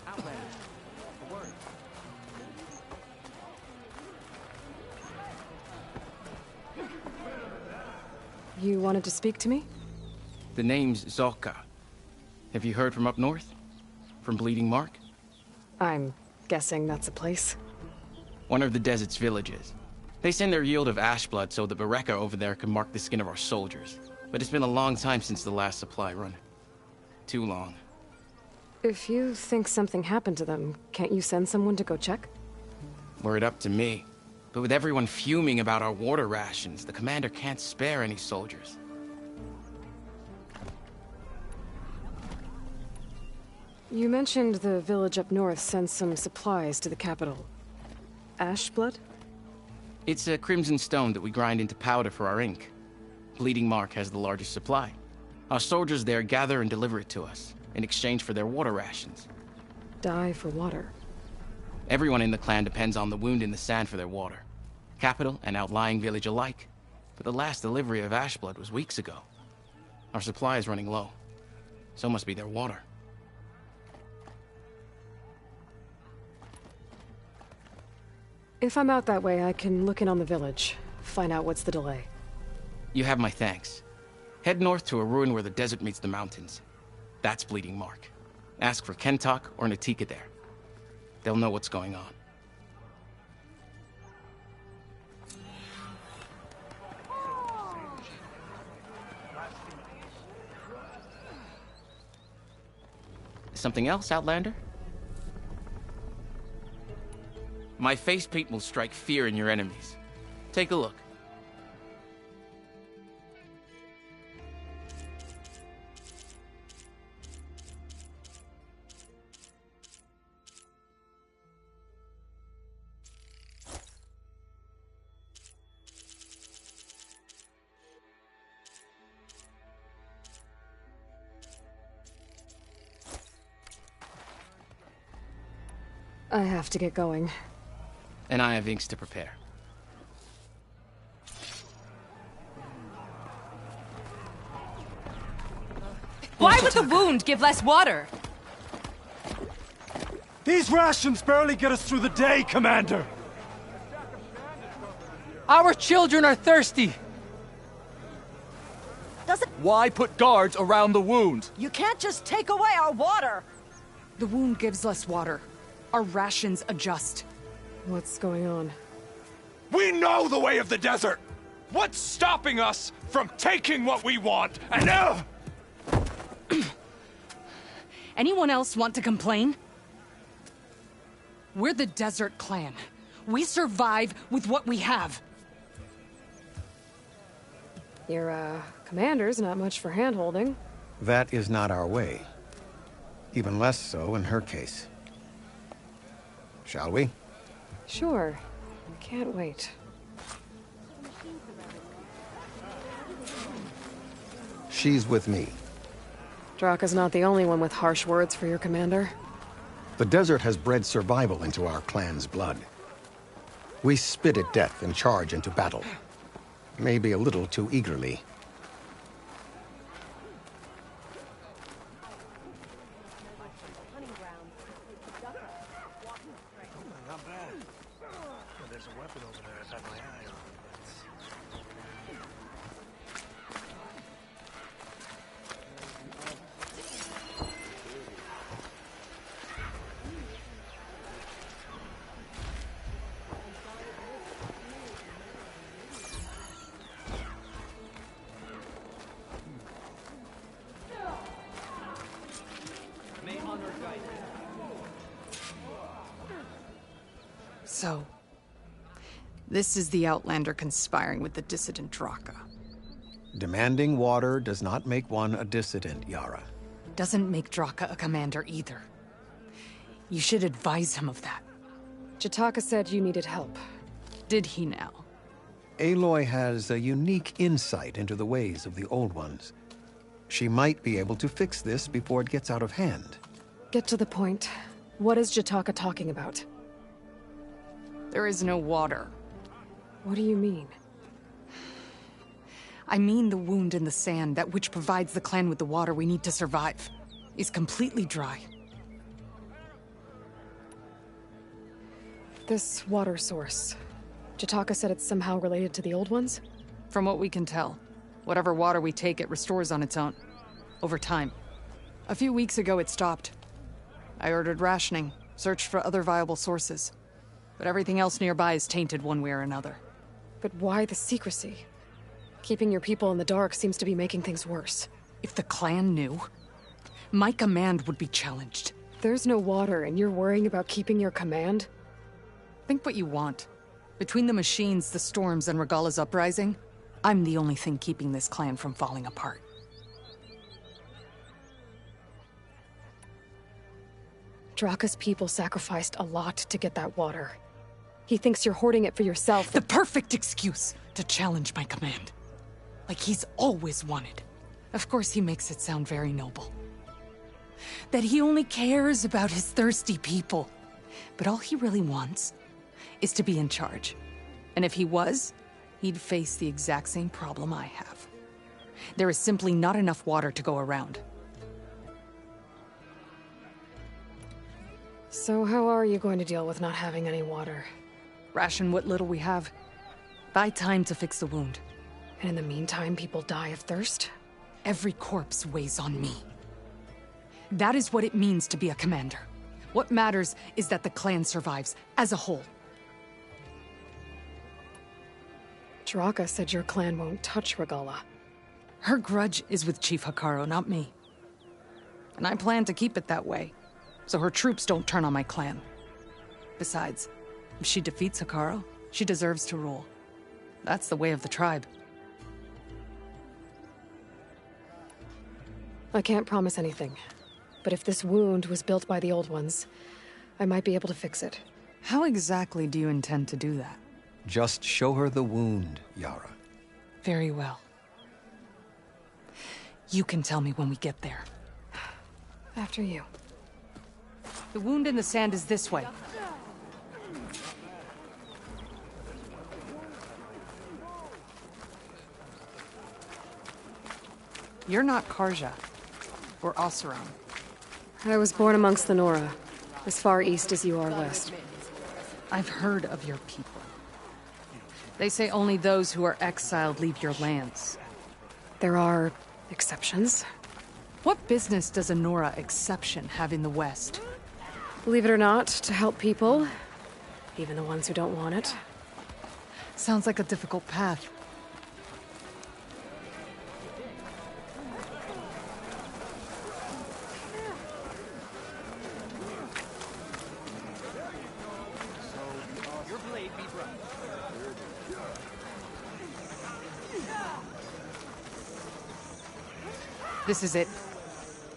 Outlander. A word. You wanted to speak to me? The name's Zolka. Have you heard from up north? From Bleeding Mark? I'm guessing that's a place. One of the desert's villages. They send their yield of ash blood so the Bereka over there can mark the skin of our soldiers. But it's been a long time since the last supply run. Too long. If you think something happened to them, can't you send someone to go check? Were it up to me. But with everyone fuming about our water rations, the commander can't spare any soldiers. You mentioned the village up north sent some supplies to the capital. Ash blood? It's a crimson stone that we grind into powder for our ink. Bleeding Mark has the largest supply. Our soldiers there gather and deliver it to us, in exchange for their water rations. Die for water. Everyone in the clan depends on the wound in the sand for their water. Capital and outlying village alike. But the last delivery of ash blood was weeks ago. Our supply is running low. So must be their water. If I'm out that way, I can look in on the village, find out what's the delay. You have my thanks. Head north to a ruin where the desert meets the mountains. That's Bleeding Mark. Ask for Kentok or Natika there. They'll know what's going on. Something else, Outlander? My face paint will strike fear in your enemies. Take a look. I have to get going. And I have inks to prepare. Why would the wound give less water? These rations barely get us through the day, Commander! Our children are thirsty! Why put guards around the wound? You can't just take away our water! The wound gives less water. Our rations adjust. What's going on? We know the way of the desert! What's stopping us from taking what we want? And Anyone else want to complain? We're the Desert Clan. We survive with what we have. Your, commander's not much for hand-holding. That is not our way. Even less so in her case. Shall we? Sure. Can't wait. She's with me. Draka's not the only one with harsh words for your commander. The desert has bred survival into our clan's blood. We spit at death and charge into battle. Maybe a little too eagerly. Not bad. Well, there's a weapon over there I've had my eye on. So, this is the Outlander conspiring with the dissident Draka. Demanding water does not make one a dissident, Yara. Doesn't make Draka a commander either. You should advise him of that. Jataka said you needed help. Did he now? Aloy has a unique insight into the ways of the Old Ones. She might be able to fix this before it gets out of hand. Get to the point. What is Jataka talking about? There is no water. What do you mean? I mean the wound in the sand, that which provides the clan with the water we need to survive, is completely dry. This water source. Jataka said it's somehow related to the Old Ones? From what we can tell, whatever water we take, it restores on its own. Over time. A few weeks ago, it stopped. I ordered rationing, searched for other viable sources. But everything else nearby is tainted one way or another. But why the secrecy? Keeping your people in the dark seems to be making things worse. If the clan knew, my command would be challenged. There's no water, and you're worrying about keeping your command? Think what you want. Between the machines, the storms, and Regalla's uprising, I'm the only thing keeping this clan from falling apart. Draka's people sacrificed a lot to get that water. He thinks you're hoarding it for yourself. The perfect excuse to challenge my command. Like he's always wanted. Of course he makes it sound very noble. That he only cares about his thirsty people. But all he really wants is to be in charge. And if he was, he'd face the exact same problem I have. There is simply not enough water to go around. So how are you going to deal with not having any water? Ration what little we have. Buy time to fix the wound. And in the meantime, people die of thirst? Every corpse weighs on me. That is what it means to be a commander. What matters is that the clan survives, as a whole. Draka said your clan won't touch Regalla. Her grudge is with Chief Hekarro, not me. And I plan to keep it that way, so her troops don't turn on my clan. Besides, if she defeats Hekarro, she deserves to rule. That's the way of the tribe. I can't promise anything, but if this wound was built by the Old Ones, I might be able to fix it. How exactly do you intend to do that? Just show her the wound, Yara. Very well. You can tell me when we get there. After you. The wound in the sand is this way. You're not Karja, or Oseram. I was born amongst the Nora, as far east as you are west. I've heard of your people. They say only those who are exiled leave your lands. There are exceptions. What business does a Nora exception have in the West? Believe it or not, to help people, even the ones who don't want it. Sounds like a difficult path. This is it.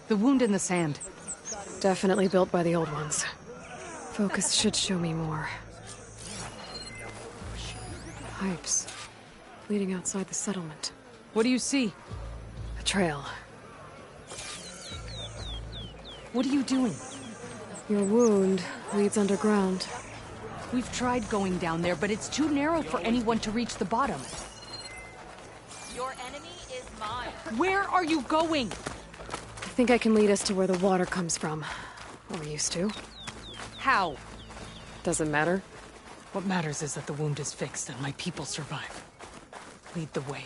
The wound in the sand. Definitely built by the Old Ones. Focus should show me more. Pipes. Leading outside the settlement. What do you see? A trail. What are you doing? Your wound leads underground. We've tried going down there, but it's too narrow for anyone to reach the bottom. Your enemy is mine. Where are you going? I think I can lead us to where the water comes from. Or used to. How? Doesn't matter. What matters is that the wound is fixed and my people survive. Lead the way.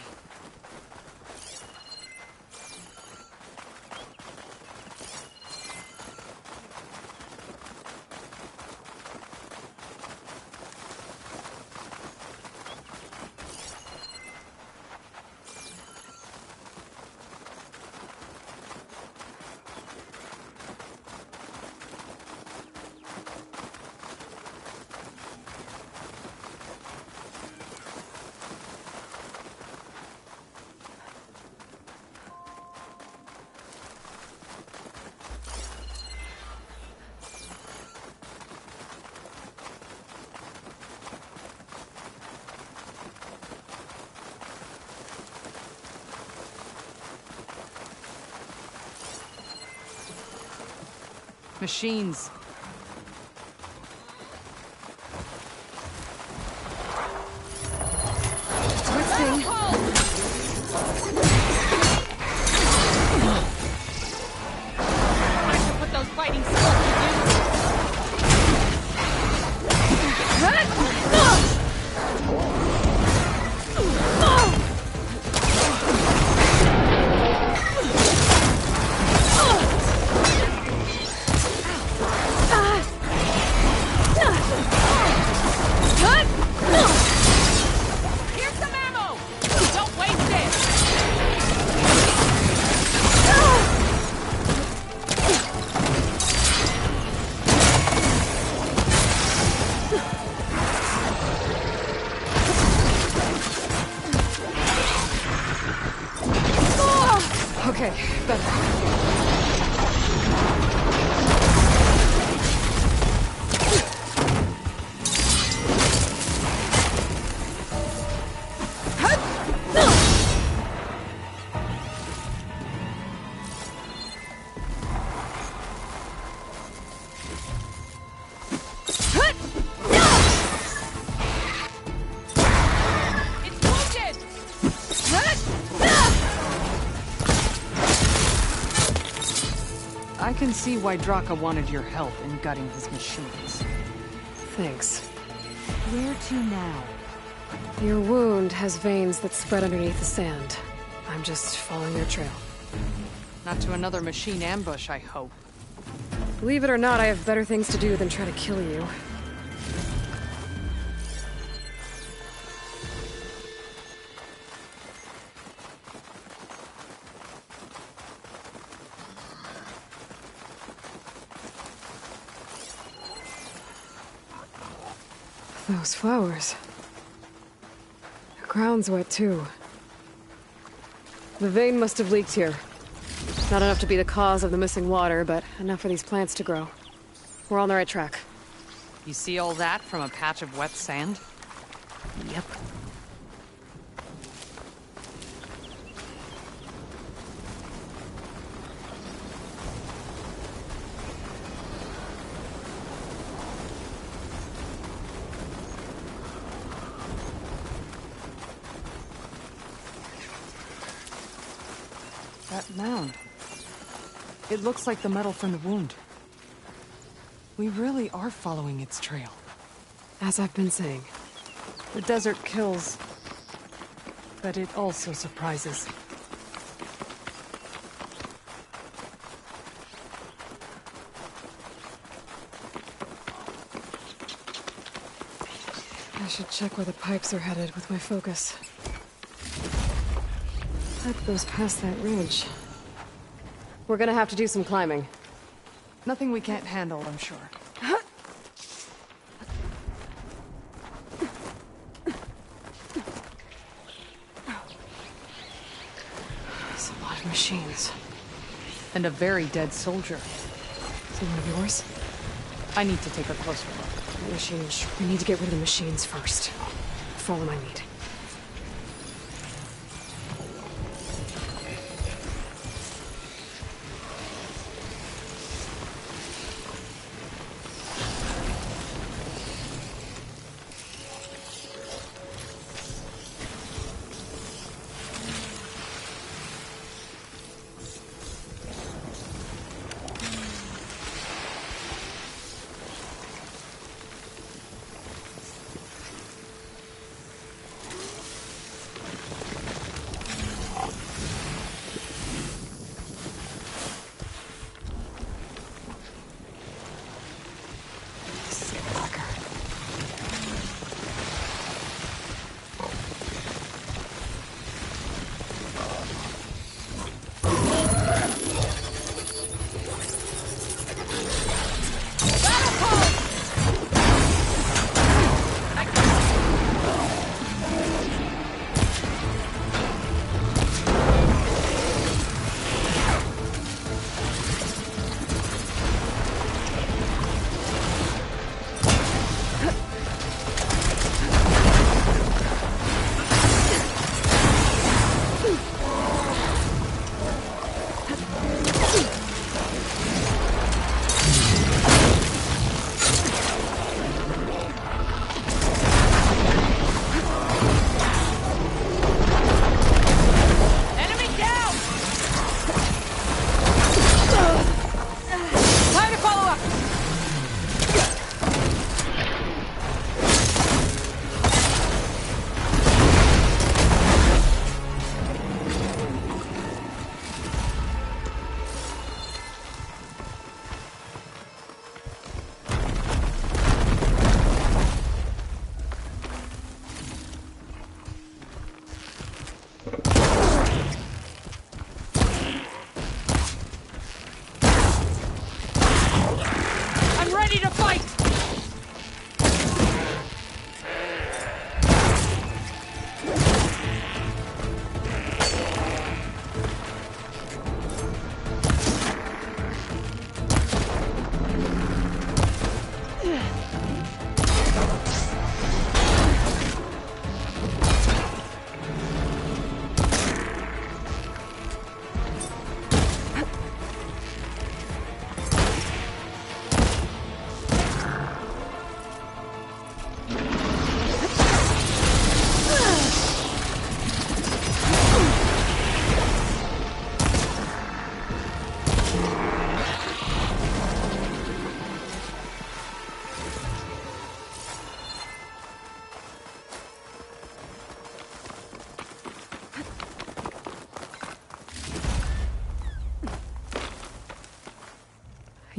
Machines. Twisting. Time to put those fighting skills to use. Here's some ammo! Don't waste it! Okay, better. It's wounded! I can see why Draka wanted your help in gutting his machines. Thanks. Where to now? Your wound has veins that spread underneath the sand. I'm just following your trail. Not to another machine ambush, I hope. Believe it or not, I have better things to do than try to kill you. Those flowers. The ground's wet too. The vein must have leaked here. Not enough to be the cause of the missing water, but enough for these plants to grow. We're on the right track. You see all that from a patch of wet sand? Yep. That mound. It looks like the metal from the wound. We really are following its trail. As I've been saying. The desert kills, but it also surprises. I should check where the pipes are headed with my focus. Pipe goes past that ridge. We're gonna have to do some climbing. Nothing we can't handle, I'm sure. There's a lot of machines. And a very dead soldier. Is he one of yours? I need to take a closer look. Machines. We need to get rid of the machines first. Follow my lead.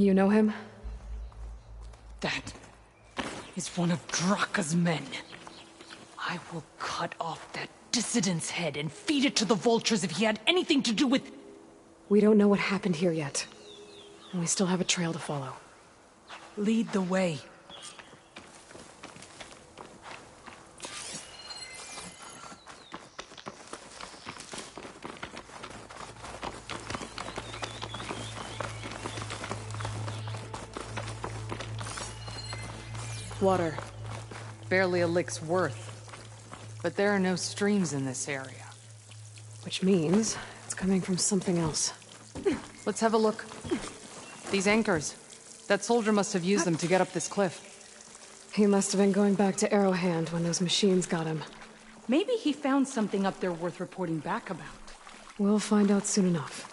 You know him? That is one of Draka's men. I will cut off that dissident's head and feed it to the vultures if he had anything to do with... We don't know what happened here yet. And we still have a trail to follow. Lead the way. Water. Barely a lick's worth. But there are no streams in this area. Which means it's coming from something else. Let's have a look. These anchors. That soldier must have used them to get up this cliff. He must have been going back to Arrowhand when those machines got him. Maybe he found something up there worth reporting back about. We'll find out soon enough.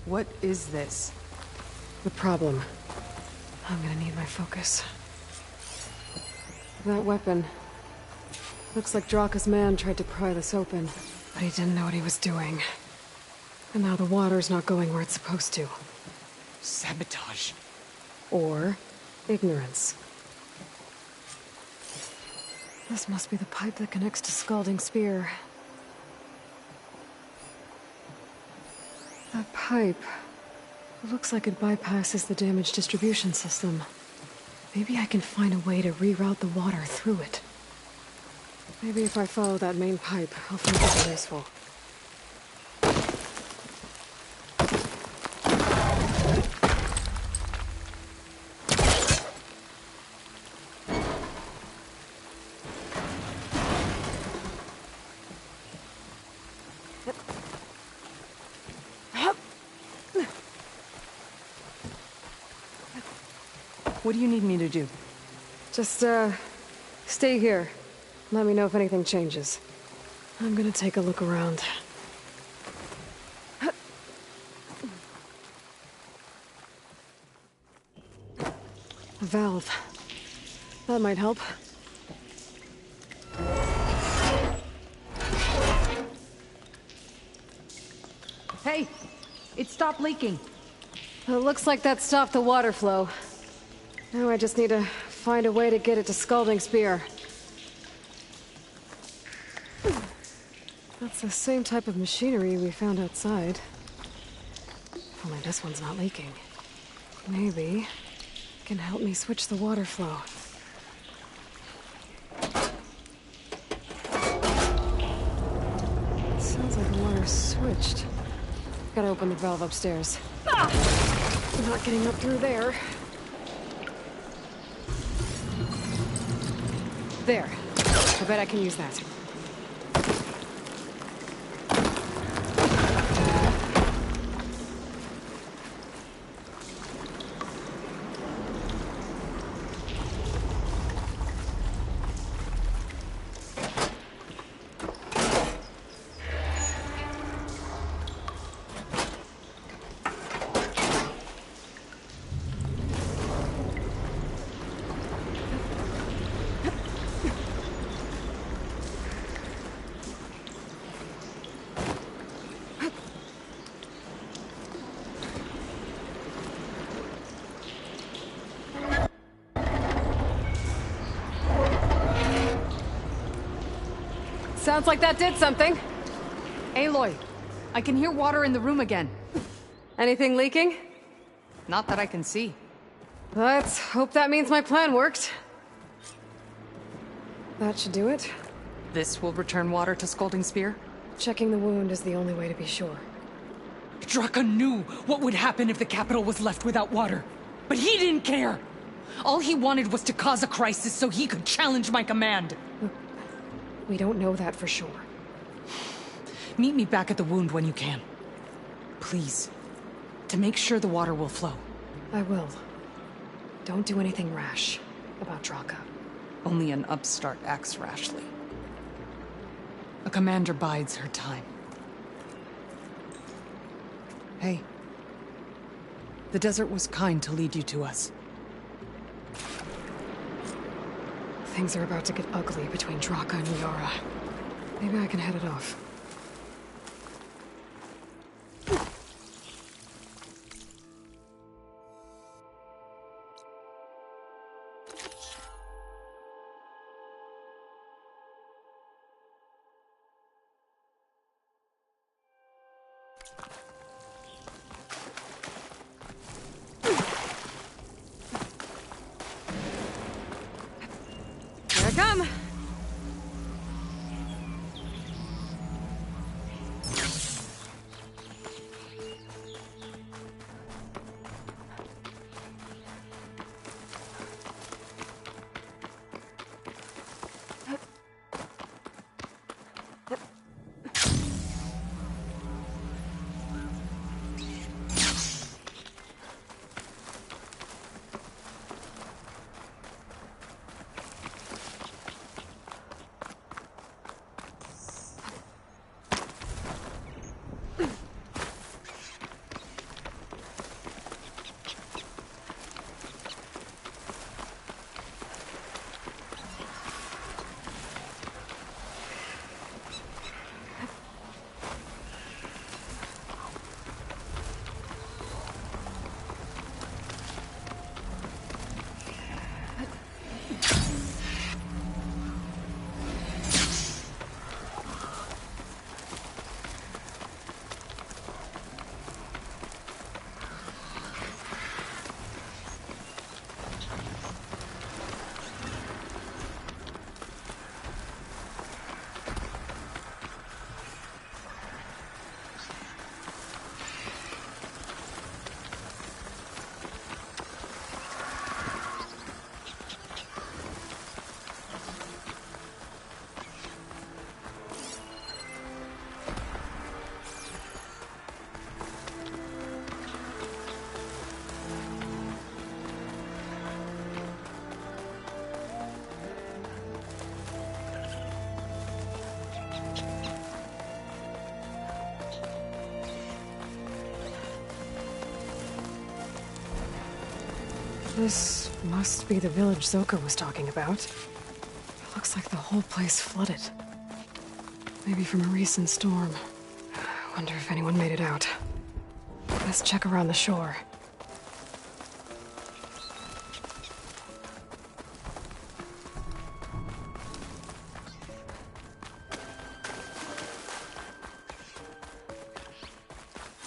What is this? The problem. I'm gonna need my focus. That weapon. Looks like Draka's man tried to pry this open, but he didn't know what he was doing. And now the water's not going where it's supposed to. Sabotage. Or ignorance. This must be the pipe that connects to Scalding Spear. That pipe... looks like it bypasses the damaged distribution system. Maybe I can find a way to reroute the water through it. Maybe if I follow that main pipe, I'll find something useful. What do you need me to do? Just, stay here. Let me know if anything changes. I'm gonna take a look around. A valve. That might help. Hey! It stopped leaking. It looks like that stopped the water flow. Now I just need to find a way to get it to Scalding Spear. That's the same type of machinery we found outside. Only this one's not leaking. Maybe it can help me switch the water flow. Sounds like the water's switched. Gotta open the valve upstairs. I'm not getting up through there. There. I bet I can use that. Sounds like that did something. Aloy, I can hear water in the room again. Anything leaking? Not that I can see. Let's hope that means my plan worked. That should do it. This will return water to Scalding Spear? Checking the wound is the only way to be sure. Draka knew what would happen if the capital was left without water. But he didn't care! All he wanted was to cause a crisis so he could challenge my command. We don't know that for sure. Meet me back at the wound when you can. Please. To make sure the water will flow. I will. Don't do anything rash about Draka. Only an upstart acts rashly. A commander bides her time. Hey. The desert was kind to lead you to us. Things are about to get ugly between Draka and Yara. Maybe I can head it off. Here I come! This must be the village Zoka was talking about. It looks like the whole place flooded. Maybe from a recent storm. Wonder if anyone made it out. Let's check around the shore.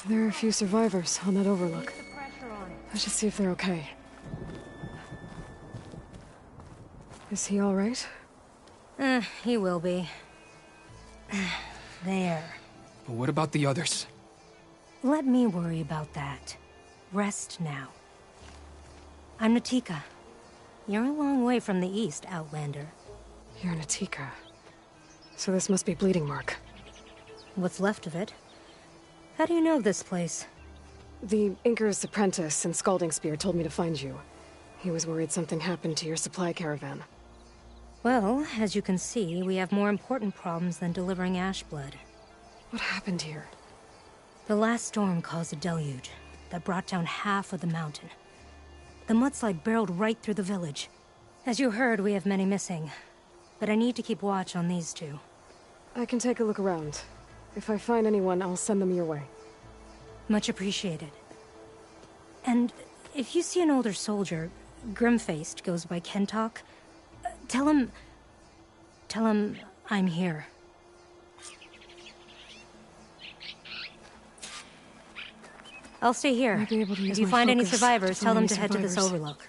There are a few survivors on that overlook. I should see if they're okay. Is he all right? He will be. There. But what about the others? Let me worry about that. Rest now. I'm Natika. You're a long way from the east, Outlander. You're Natika. So this must be Bleeding Mark. What's left of it? How do you know of this place? The Inker's apprentice in Scalding Spear told me to find you. He was worried something happened to your supply caravan. Well, as you can see, we have more important problems than delivering Ashblood. What happened here? The last storm caused a deluge that brought down half of the mountain. The mudslide barreled right through the village. As you heard, we have many missing, but I need to keep watch on these two. I can take a look around. If I find anyone, I'll send them your way. Much appreciated. And if you see an older soldier, grim-faced, goes by Kentok, tell him I'm here. I'll stay here. If you find any survivors, tell them to head to this overlook.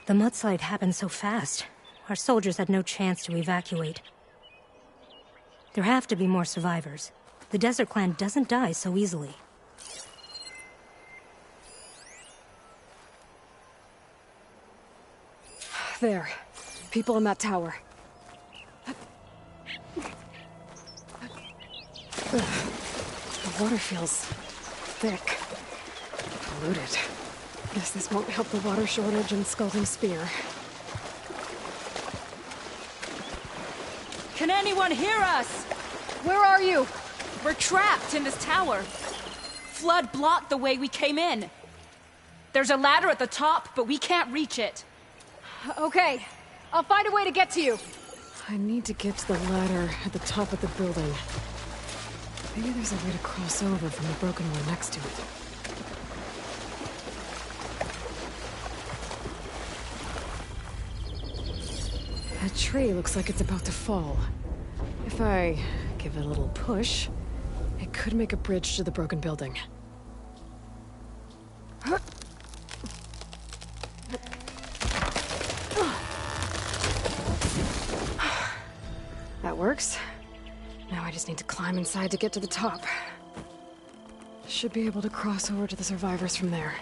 The mudslide happened so fast. Our soldiers had no chance to evacuate. There have to be more survivors. The Desert Clan doesn't die so easily. There. People in that tower. The water feels thick. Polluted. Guess this won't help the water shortage in Scalding Spear. Can anyone hear us? Where are you? We're trapped in this tower. Flood blocked the way we came in. There's a ladder at the top, but we can't reach it. Okay, I'll find a way to get to you. I need to get to the ladder at the top of the building. Maybe there's a way to cross over from the broken one next to it. That tree looks like it's about to fall. If I give it a little push, it could make a bridge to the broken building. That works. Now I just need to climb inside to get to the top. Should be able to cross over to the survivors from there.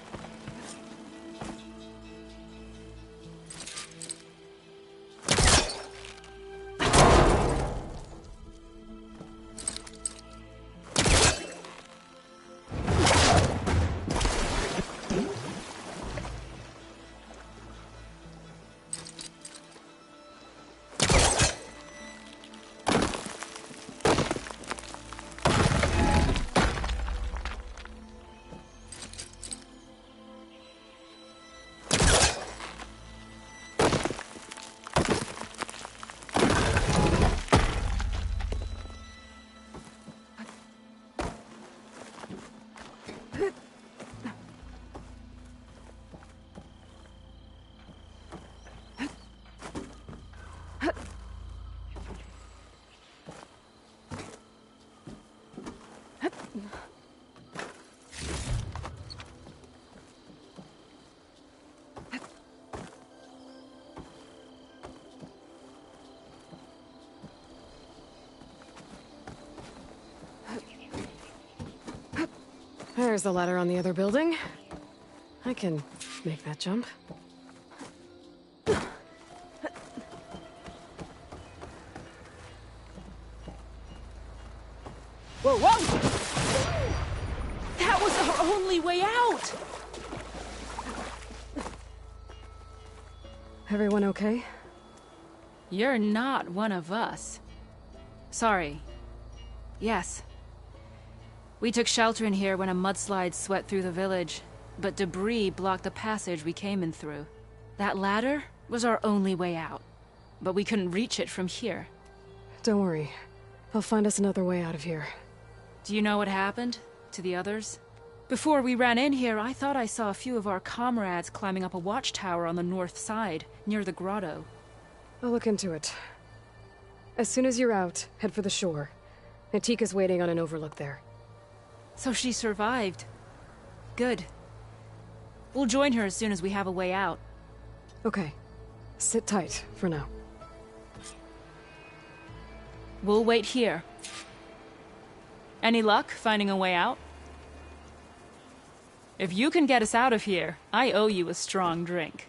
There's the ladder on the other building. I can make that jump. Whoa, whoa! That was our only way out! Everyone okay? You're not one of us. Sorry. Yes. We took shelter in here when a mudslide swept through the village, but debris blocked the passage we came in through. That ladder was our only way out, but we couldn't reach it from here. Don't worry. I'll find us another way out of here. Do you know what happened to the others? Before we ran in here, I thought I saw a few of our comrades climbing up a watchtower on the north side, near the grotto. I'll look into it. As soon as you're out, head for the shore. Natika's waiting on an overlook there. So she survived. Good. We'll join her as soon as we have a way out. Okay. Sit tight for now. We'll wait here. Any luck finding a way out? If you can get us out of here, I owe you a strong drink.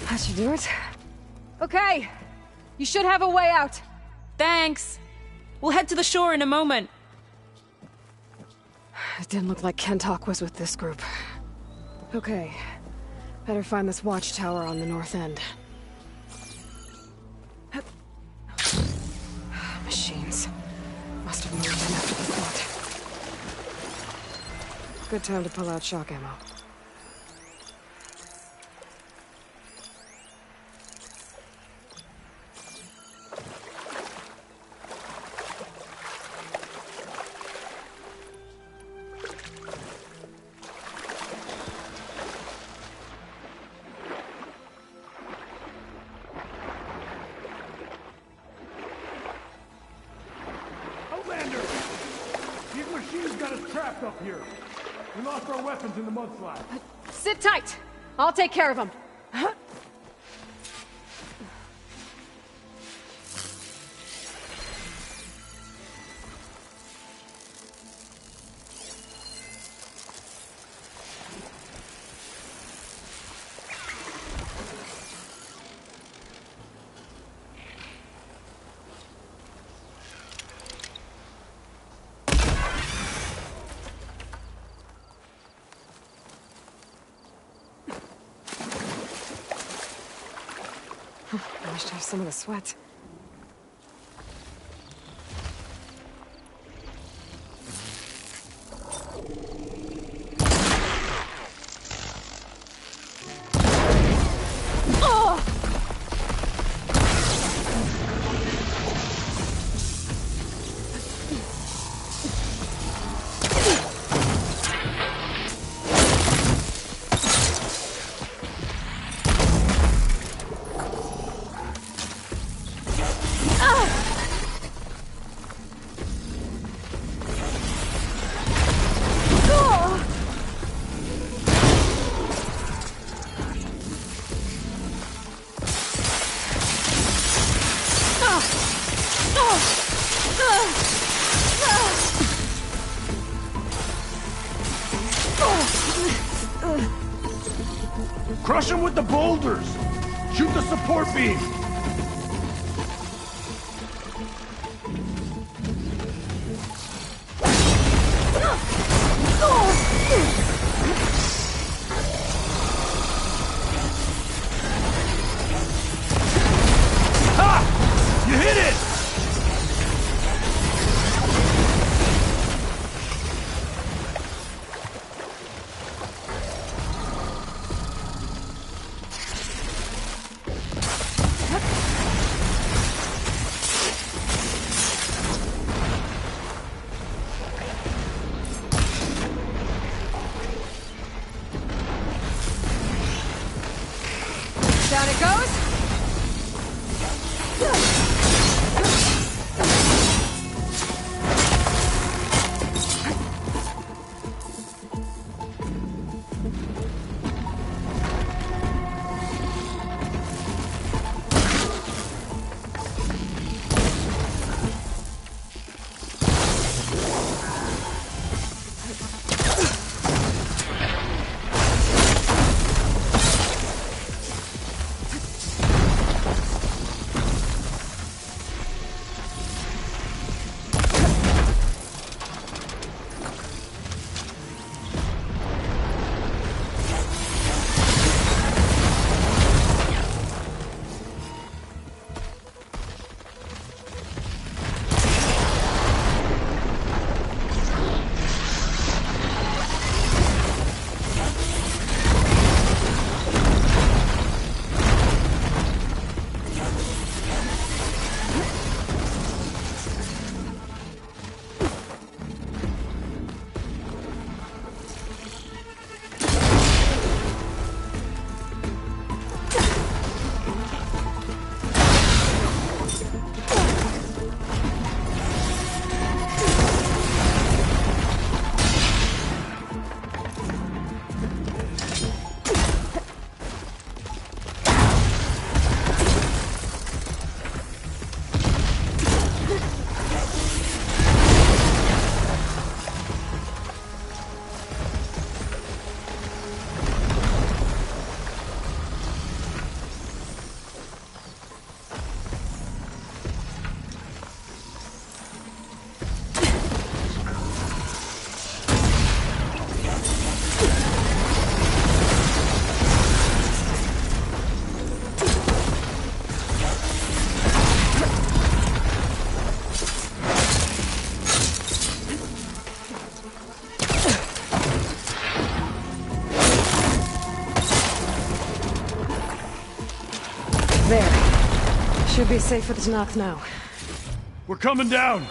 That should do it. Okay. You should have a way out. Thanks. We'll head to the shore in a moment. It didn't look like Kentok was with this group. Okay. Better find this watchtower on the north end. Machines. Must have moved in after the flood. Good time to pull out shock ammo. got us trapped up here. We lost our weapons in the mudslide. Sit tight! I'll take care of him. Managed to have some of the sweat. Crush him with the boulders! Shoot the support beam! Ha! You hit it! Down it goes! There. Should be safe for the Tanakh now. We're coming down!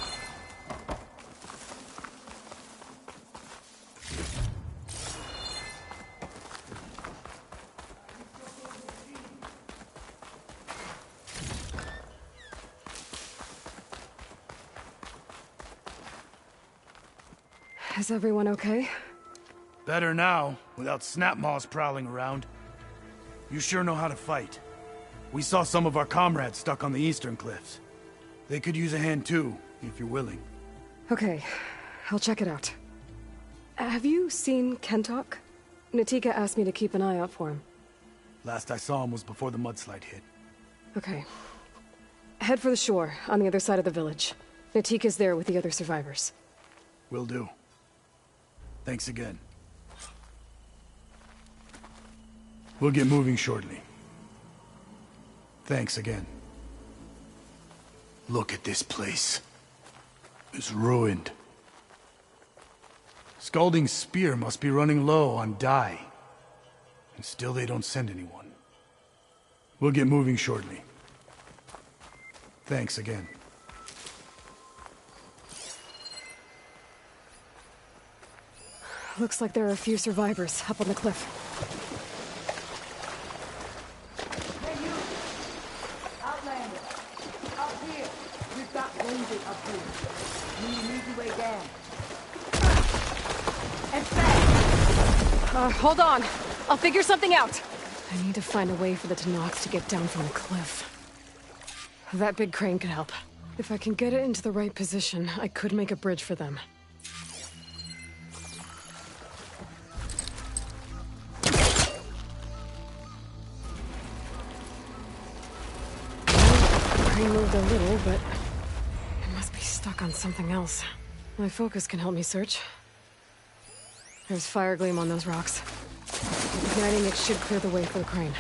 Is everyone okay? Better now, without Snapmaws prowling around. You sure know how to fight. We saw some of our comrades stuck on the eastern cliffs. They could use a hand too, if you're willing. Okay, I'll check it out. Have you seen Kentok? Natika asked me to keep an eye out for him. Last I saw him was before the mudslide hit. Okay. Head for the shore, on the other side of the village. Natika's there with the other survivors. Will do. Thanks again. We'll get moving shortly. Thanks again. Look at this place. It's ruined. Scalding Spear must be running low on dye. And still they don't send anyone. We'll get moving shortly. Thanks again. Looks like there are a few survivors up on the cliff. Hey, you! Outlander! Up here! We've got wounded up here. Need an easy way down. And fast! Hold on. I'll figure something out. I need to find a way for the Tanox to get down from the cliff. That big crane could help. If I can get it into the right position, I could make a bridge for them. The crane moved a little, but it must be stuck on something else. My focus can help me search. There's fire gleam on those rocks. Igniting it should clear the way for the crane.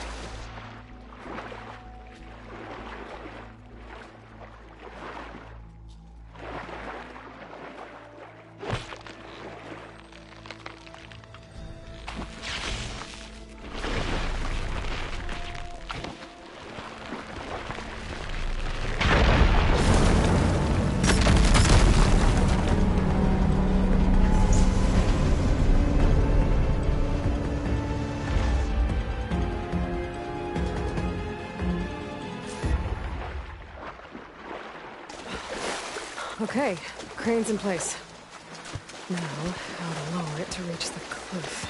Okay, crane's in place. Now, how to lower it to reach the cliff.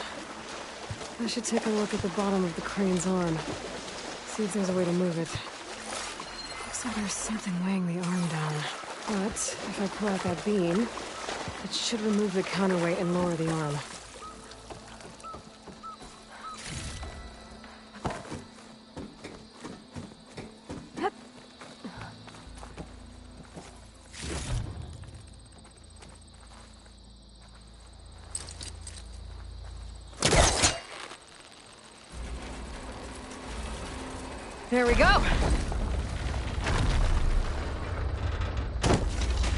I should take a look at the bottom of the crane's arm. See if there's a way to move it. Looks like there's something weighing the arm down. But, if I pull out that beam, it should remove the counterweight and lower the arm. There we go!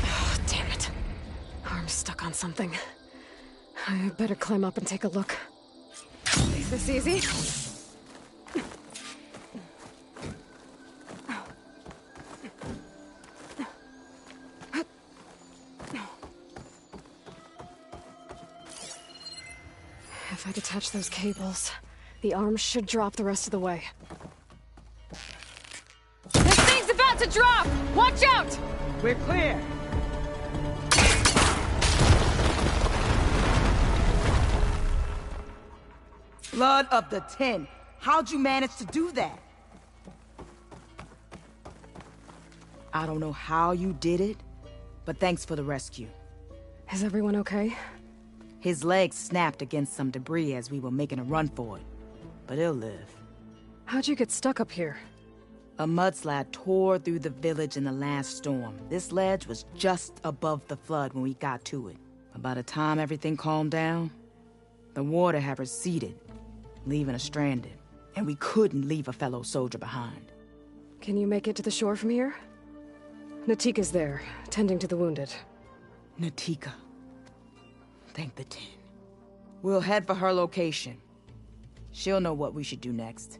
Oh, damn it. Arm's stuck on something. I better climb up and take a look. Is this easy? If I detach those cables, the arm should drop the rest of the way. To drop! Watch out! We're clear. Blood of the 10. How'd you manage to do that? I don't know how you did it, but thanks for the rescue. Is everyone okay? His legs snapped against some debris as we were making a run for it, but he'll live. How'd you get stuck up here? A mudslide tore through the village in the last storm. This ledge was just above the flood when we got to it. But by the time everything calmed down, the water had receded, leaving us stranded. And we couldn't leave a fellow soldier behind. Can you make it to the shore from here? Natika's there, tending to the wounded. Natika. Thank the 10. We'll head for her location. She'll know what we should do next.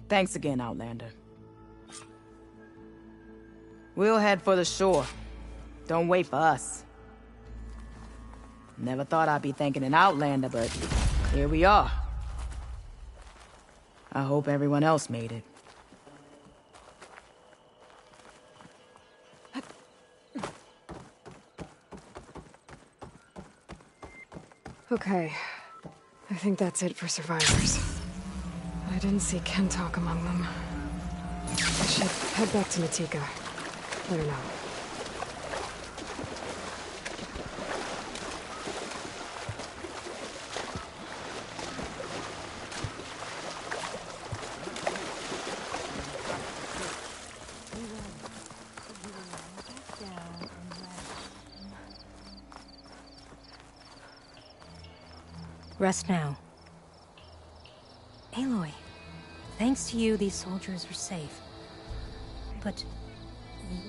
Thanks again, Outlander. We'll head for the shore. Don't wait for us. Never thought I'd be thanking an Outlander, but here we are. I hope everyone else made it. Okay. I think that's it for survivors. I didn't see Kentok among them. I should head back to Natika. Let her know. Rest now. Aloy, thanks to you, these soldiers are safe. But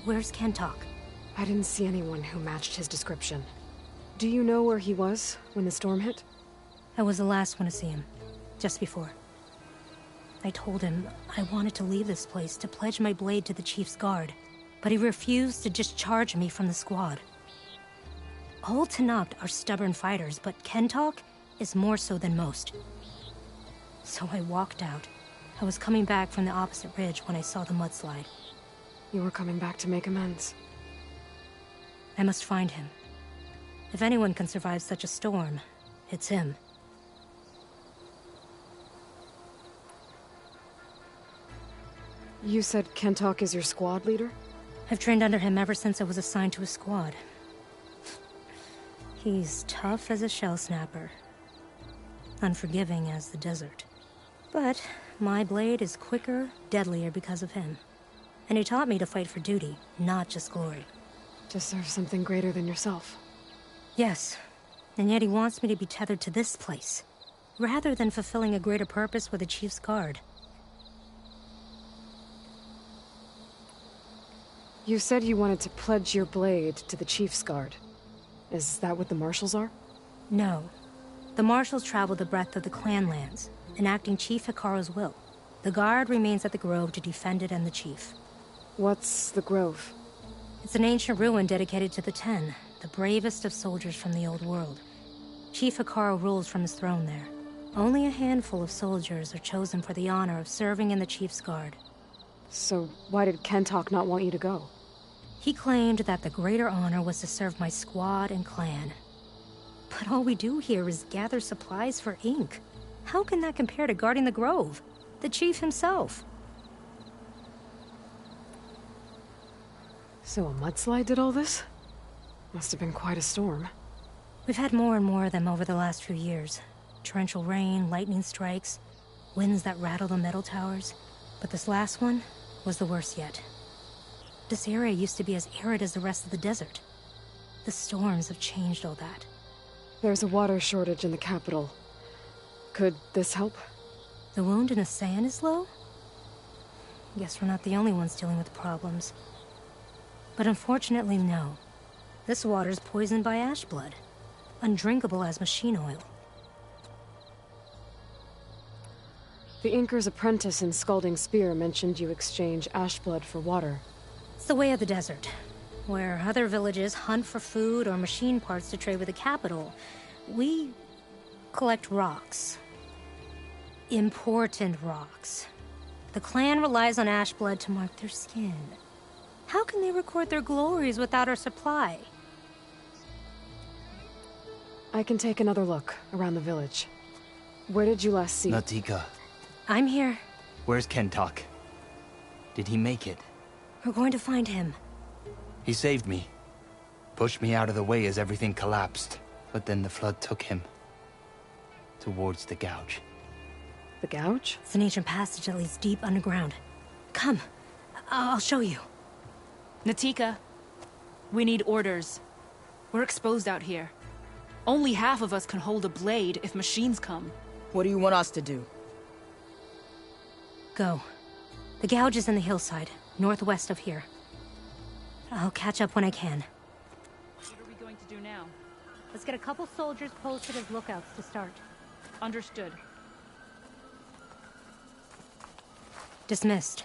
where's Kentok? I didn't see anyone who matched his description. Do you know where he was when the storm hit? I was the last one to see him, just before. I told him I wanted to leave this place to pledge my blade to the Chief's guard, but he refused to discharge me from the squad. All Tenakth are stubborn fighters, but Kentok is more so than most. So I walked out. I was coming back from the opposite ridge when I saw the mudslide. You were coming back to make amends. I must find him. If anyone can survive such a storm, it's him. You said Kentok is your squad leader? I've trained under him ever since I was assigned to a squad. He's tough as a shell snapper. Unforgiving as the desert. But my blade is quicker, deadlier because of him. And he taught me to fight for duty, not just glory. To serve something greater than yourself. Yes, and yet he wants me to be tethered to this place, rather than fulfilling a greater purpose with the Chief's guard. You said you wanted to pledge your blade to the Chief's guard. Is that what the Marshals are? No. The Marshals travel the breadth of the clan lands, enacting Chief Hekarro's will. The guard remains at the Grove to defend it and the Chief. What's the Grove? It's an ancient ruin dedicated to the Ten, the bravest of soldiers from the old world. Chief Hekarro rules from his throne there. Only a handful of soldiers are chosen for the honor of serving in the Chief's guard. So why did Kentok not want you to go? He claimed that the greater honor was to serve my squad and clan. But all we do here is gather supplies for ink. How can that compare to guarding the Grove? The Chief himself. So a mudslide did all this? Must have been quite a storm. We've had more and more of them over the last few years. Torrential rain, lightning strikes, winds that rattle the metal towers. But this last one was the worst yet. This area used to be as arid as the rest of the desert. The storms have changed all that. There's a water shortage in the capital. Could this help? The wound in the sand is low? Guess we're not the only ones dealing with problems. But unfortunately, no. This water's poisoned by ash blood. Undrinkable as machine oil. The Inker's apprentice in Scalding Spear mentioned you exchange ash blood for water. It's the way of the desert. Where other villages hunt for food or machine parts to trade with the capital, we collect rocks. Important rocks. The clan relies on ash blood to mark their skin. How can they record their glories without our supply? I can take another look around the village. Where did you last see? Natika. I'm here. Where's Kentok? Did he make it? We're going to find him. He saved me. Pushed me out of the way as everything collapsed. But then the flood took him. Towards the gouge. The gouge? It's an ancient passage that leads deep underground. Come. I'll show you. Natika, we need orders. We're exposed out here. Only half of us can hold a blade if machines come. What do you want us to do? Go. The gouge is in the hillside, northwest of here. I'll catch up when I can. What are we going to do now? Let's get a couple soldiers posted as lookouts to start. Understood. Dismissed.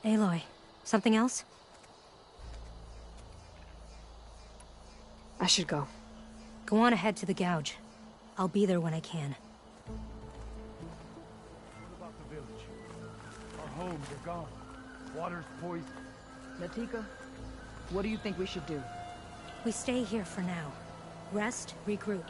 Aloy, something else? I should go. Go on ahead to the gouge. I'll be there when I can. What about the village? Our homes are gone. Water's poisoned. Natika, what do you think we should do? We stay here for now. Rest, regroup.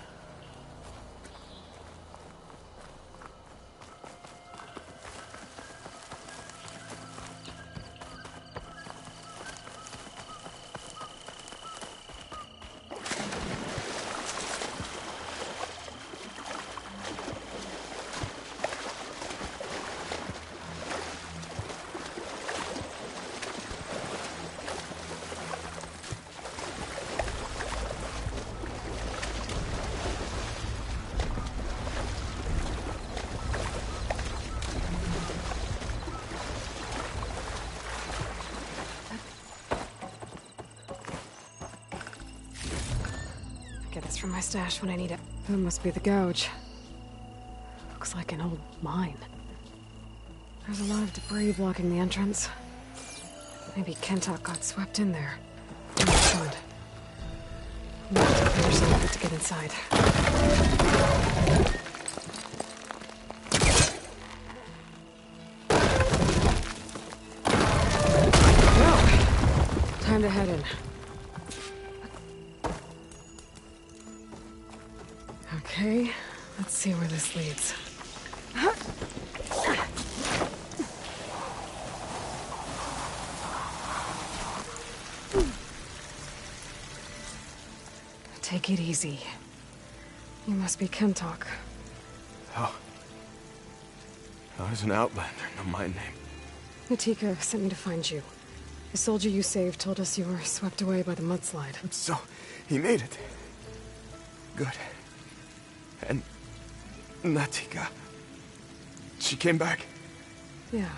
Get this from my stash when I need it. That must be the gouge. Looks like an old mine. There's a lot of debris blocking the entrance. Maybe Kentok got swept in there. Good. I'm gonna have to clear some of it to get inside. Well, time to head in. Okay, let's see where this leads. Take it easy. You must be Kentok. How is an outlander know my name? Natika sent me to find you. The soldier you saved told us you were swept away by the mudslide. So, he made it. Good. And Natika, she came back? Yeah.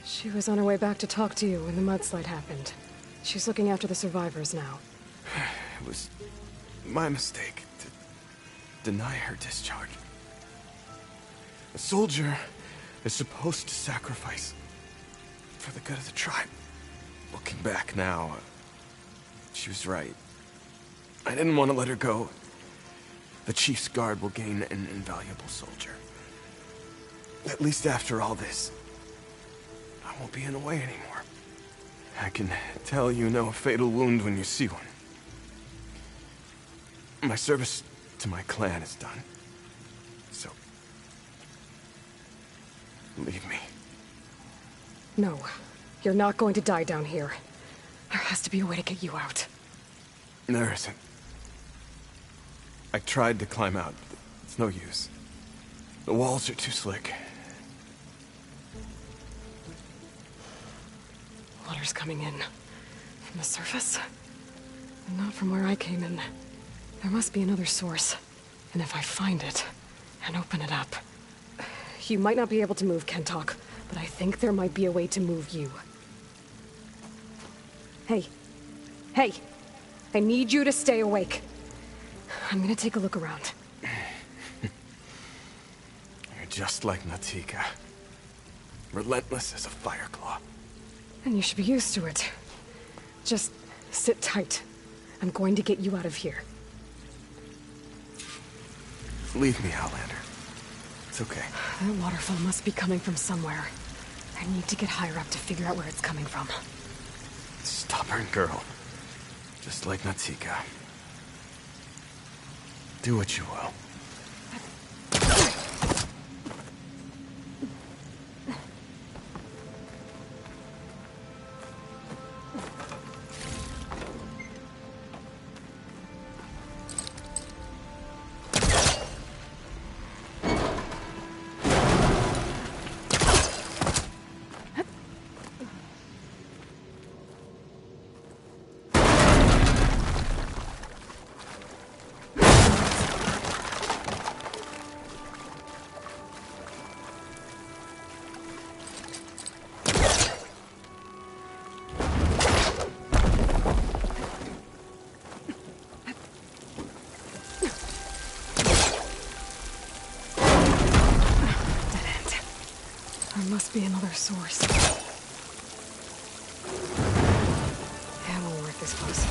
She was on her way back to talk to you when the mudslide happened. She's looking after the survivors now. It was my mistake to deny her discharge. A soldier is supposed to sacrifice for the good of the tribe. Looking back now, she was right. I didn't want to let her go. The chief's guard will gain an invaluable soldier. At least after all this, I won't be in the way anymore. I can tell you know a fatal wound when you see one. My service to my clan is done. So, leave me. No, you're not going to die down here. There has to be a way to get you out. There isn't. I tried to climb out, but it's no use. The walls are too slick. Water's coming in. From the surface? And not from where I came in. There must be another source. And if I find it, and open it up... You might not be able to move Kentok, but I think there might be a way to move you. Hey. Hey! I need you to stay awake. I'm gonna take a look around. You're just like Natika. Relentless as a fireclaw. And you should be used to it. Just sit tight. I'm going to get you out of here. Leave me, Outlander. It's okay. That waterfall must be coming from somewhere. I need to get higher up to figure out where it's coming from. Stubborn girl. Just like Natika. Do what you will. Must be another source. Yeah, won't work this close.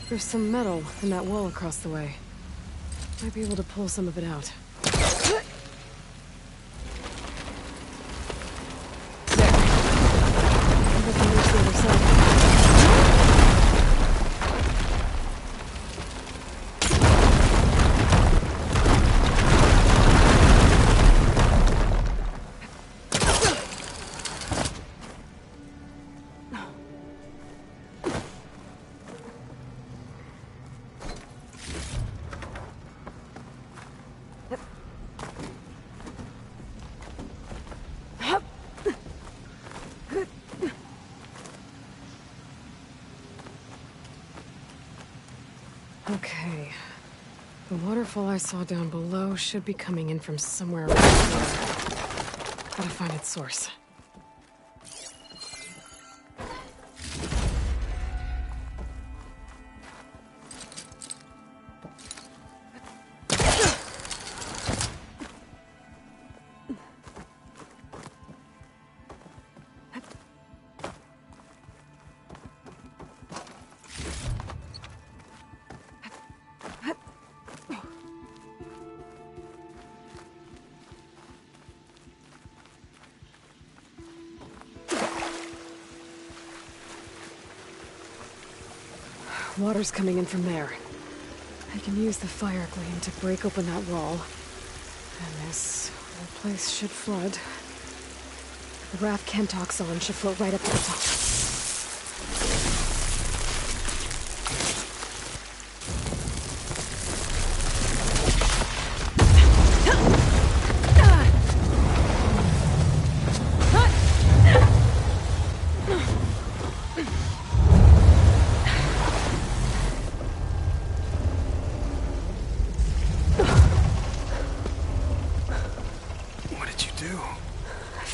There's some metal in that wall across the way. Might be able to pull some of it out. There. I can reach the other side. Okay. The waterfall I saw down below should be coming in from somewhere around here. Gotta find its source. Water's coming in from there. I can use the fire gleam to break open that wall. And this whole place should flood. The raft Kentock's on should float right up to the top.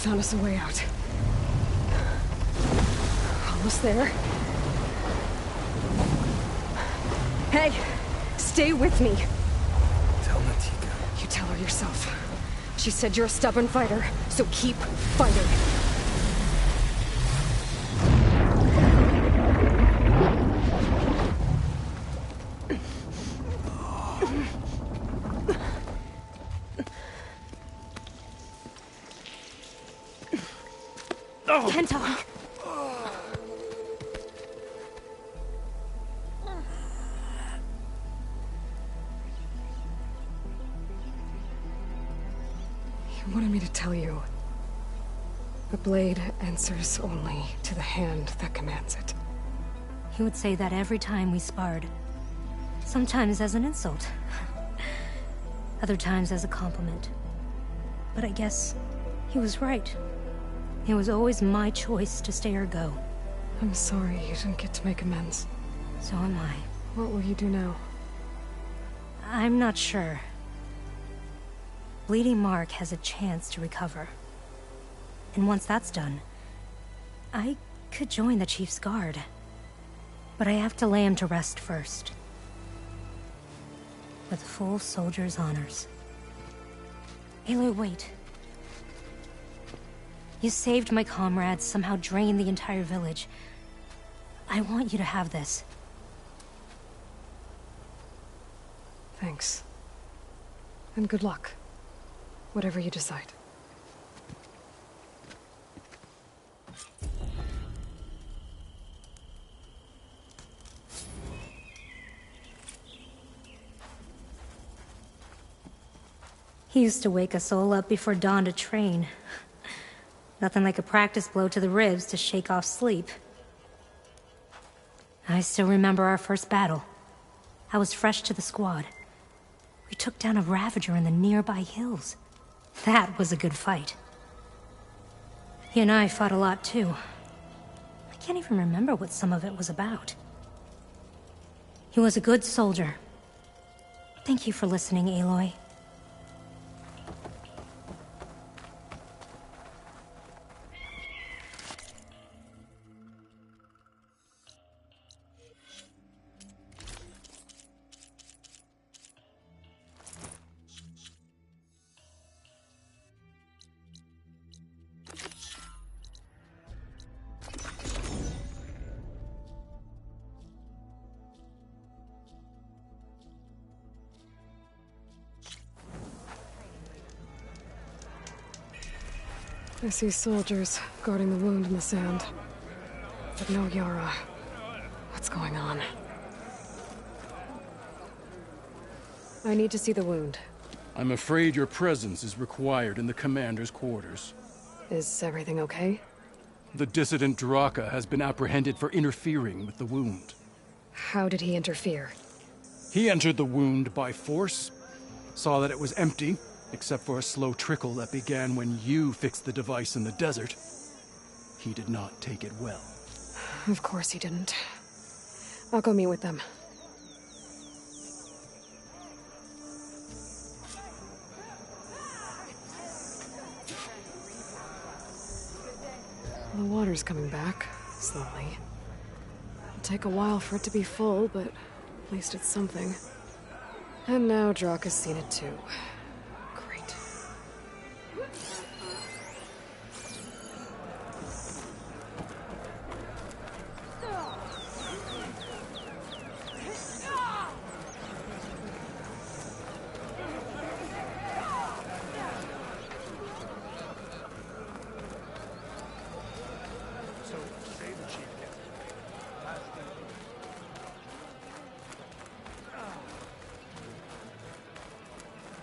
Found us a way out. Almost there. Hey! Stay with me! Tell Natika. You tell her yourself. She said you're a stubborn fighter, so keep fighting. Kentock! You wanted me to tell you. The blade answers only to the hand that commands it. He would say that every time we sparred. Sometimes as an insult. Other times as a compliment. But I guess he was right. It was always my choice to stay or go. I'm sorry you didn't get to make amends. So am I. What will you do now? I'm not sure. Bleeding Mark has a chance to recover. And once that's done, I could join the Chief's Guard. But I have to lay him to rest first. With full soldier's honors. Aloy, wait. You saved my comrades, somehow drained the entire village. I want you to have this. Thanks. And good luck. Whatever you decide. He used to wake us all up before dawn to train. Nothing like a practice blow to the ribs to shake off sleep. I still remember our first battle. I was fresh to the squad. We took down a Ravager in the nearby hills. That was a good fight. He and I fought a lot too. I can't even remember what some of it was about. He was a good soldier. Thank you for listening, Aloy. I see soldiers guarding the wound in the sand. But no Yara. What's going on? I need to see the wound. I'm afraid your presence is required in the commander's quarters. Is everything okay? The dissident Draka has been apprehended for interfering with the wound. How did he interfere? He entered the wound by force, saw that it was empty, except for a slow trickle that began when you fixed the device in the desert. He did not take it well. Of course he didn't. I'll go meet with them. The water's coming back, slowly. It'll take a while for it to be full, but at least it's something. And now Drock has seen it too. Great.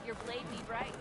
Your blade be bright.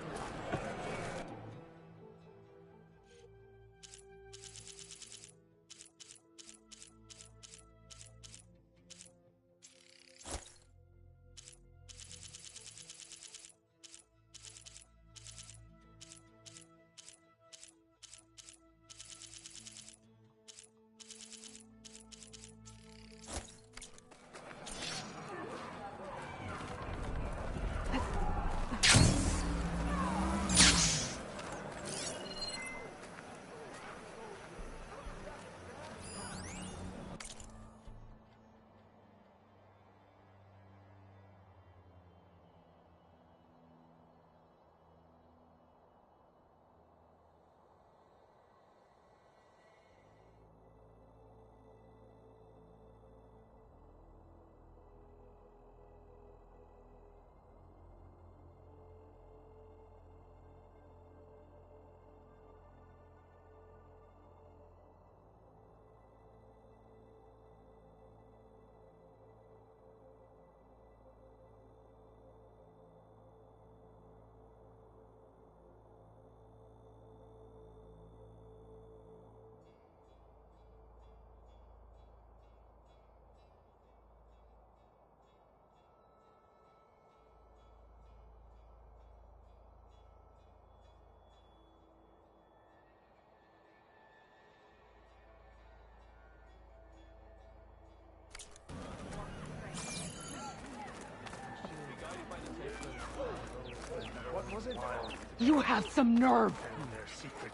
You have some nerve.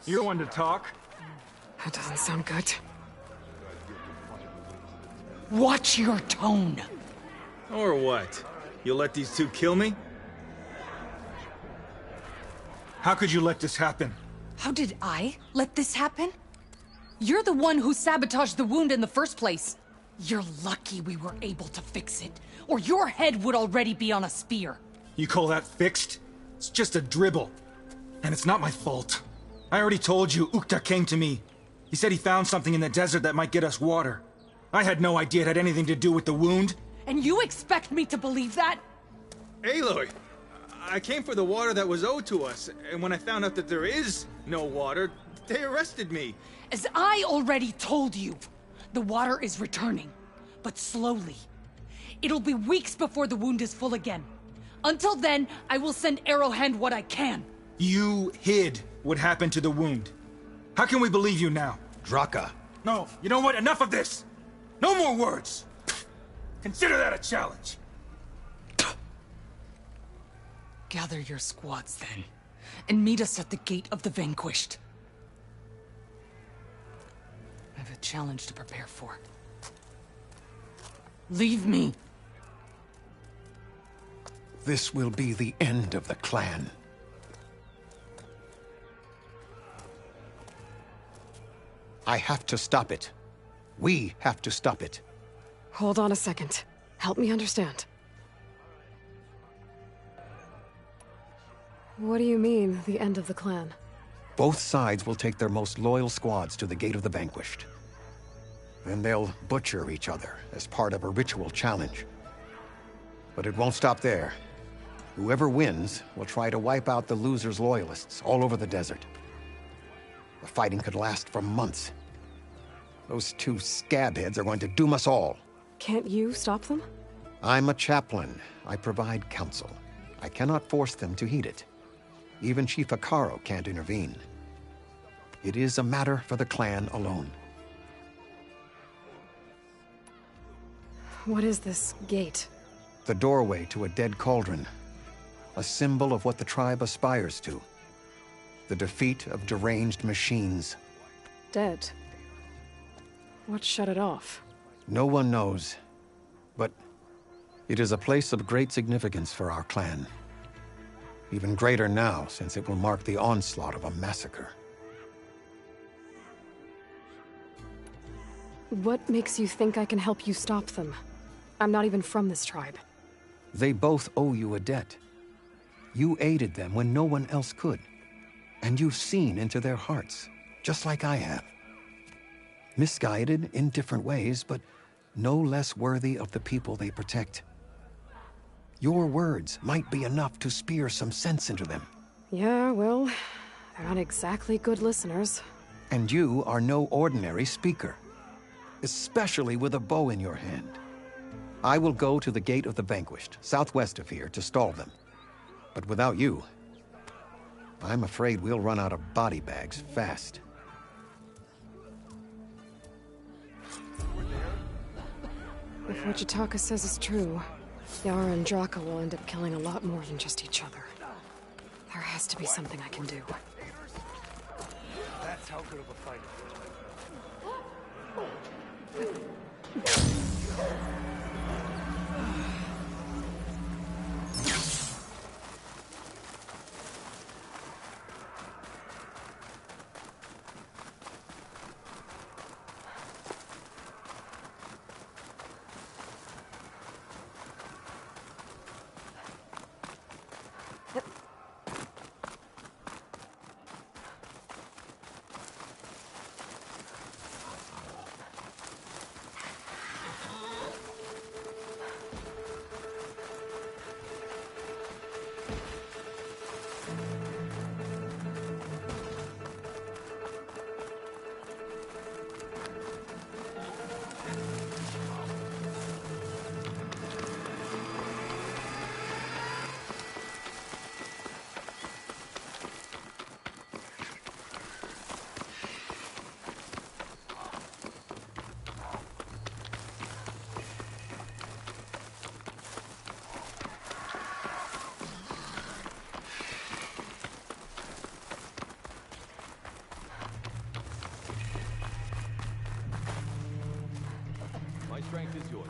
You're one to talk. That doesn't sound good. Watch your tone. Or what? You'll let these two kill me? How could you let this happen? How did I let this happen? You're the one who sabotaged the wound in the first place. You're lucky we were able to fix it, or your head would already be on a spear. You call that fixed? It's just a dribble. And it's not my fault. I already told you, Ukta came to me. He said he found something in the desert that might get us water. I had no idea it had anything to do with the wound. And you expect me to believe that? Aloy, I came for the water that was owed to us, and when I found out that there is no water, they arrested me. As I already told you, the water is returning, but slowly. It'll be weeks before the wound is full again. Until then, I will send Arrowhand what I can. You hid what happened to the wound. How can we believe you now? Draka. No, you know what? Enough of this! No more words! Consider that a challenge. Gather your squads then, and meet us at the Gate of the Vanquished. I have a challenge to prepare for. Leave me. This will be the end of the clan. I have to stop it. We have to stop it. Hold on a second. Help me understand. What do you mean, the end of the clan? Both sides will take their most loyal squads to the Gate of the Vanquished. Then they'll butcher each other as part of a ritual challenge. But it won't stop there. Whoever wins will try to wipe out the loser's loyalists all over the desert. The fighting could last for months. Those two scabheads are going to doom us all. Can't you stop them? I'm a chaplain. I provide counsel. I cannot force them to heed it. Even Chief Hekarro can't intervene. It is a matter for the clan alone. What is this gate? The doorway to a dead cauldron. A symbol of what the tribe aspires to. The defeat of deranged machines. Dead. What shut it off? No one knows. But it is a place of great significance for our clan. Even greater now, since it will mark the onslaught of a massacre. What makes you think I can help you stop them? I'm not even from this tribe. They both owe you a debt. You aided them when no one else could. And you've seen into their hearts, just like I have. Misguided in different ways, but no less worthy of the people they protect. Your words might be enough to spear some sense into them. Yeah, well, they're not exactly good listeners. And you are no ordinary speaker, especially with a bow in your hand. I will go to the Gate of the Vanquished, southwest of here, to stall them. But without you, I'm afraid we'll run out of body bags fast. If what Jataka says is true, Yara and Draka will end up killing a lot more than just each other. There has to be something I can do. That's how good of a fight.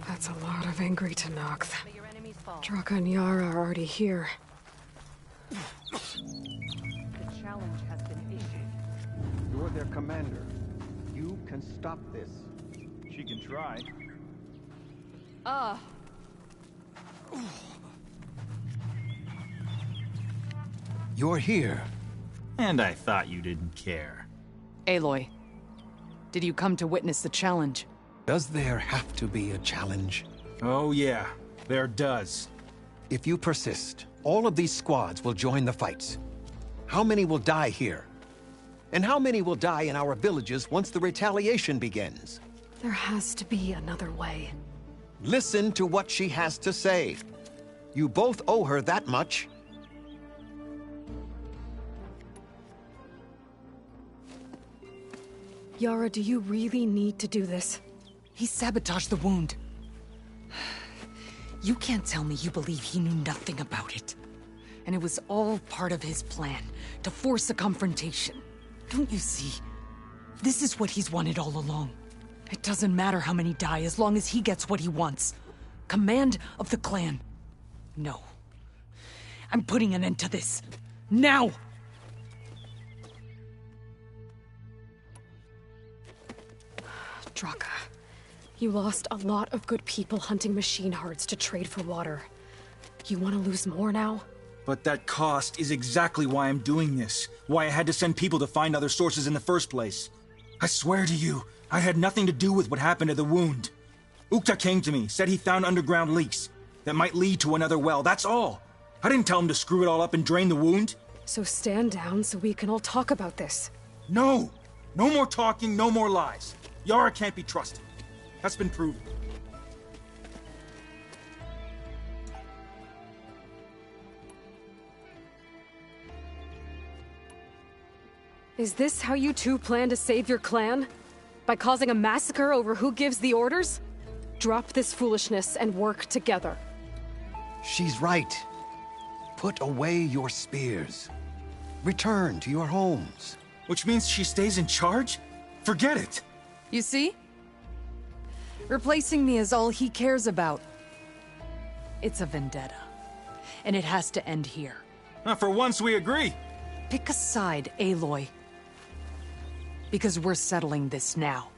That's a lot of angry Tenakth. Draka and Yara are already here. The challenge has been issued. You're their commander. You can stop this. She can try. You're here. And I thought you didn't care. Aloy, did you come to witness the challenge? Does there have to be a challenge? Oh yeah, there does. If you persist, all of these squads will join the fights. How many will die here? And how many will die in our villages once the retaliation begins? There has to be another way. Listen to what she has to say. You both owe her that much. Yara, do you really need to do this? He sabotaged the wound. You can't tell me you believe he knew nothing about it. And it was all part of his plan, to force a confrontation. Don't you see? This is what he's wanted all along. It doesn't matter how many die as long as he gets what he wants. Command of the clan. No. I'm putting an end to this. Now! Draka, you lost a lot of good people hunting machine herds to trade for water. You want to lose more now? But that cost is exactly why I'm doing this. Why I had to send people to find other sources in the first place. I swear to you, I had nothing to do with what happened to the wound. Ukta came to me, said he found underground leaks that might lead to another well, that's all. I didn't tell him to screw it all up and drain the wound. So stand down so we can all talk about this. No! No more talking, no more lies. Yara can't be trusted. That's been proven. Is this how you two plan to save your clan? By causing a massacre over who gives the orders? Drop this foolishness and work together. She's right. Put away your spears. Return to your homes. Which means she stays in charge? Forget it! You see? Replacing me is all he cares about. It's a vendetta. And it has to end here. For once we agree. Pick a side, Aloy. Because we're settling this now.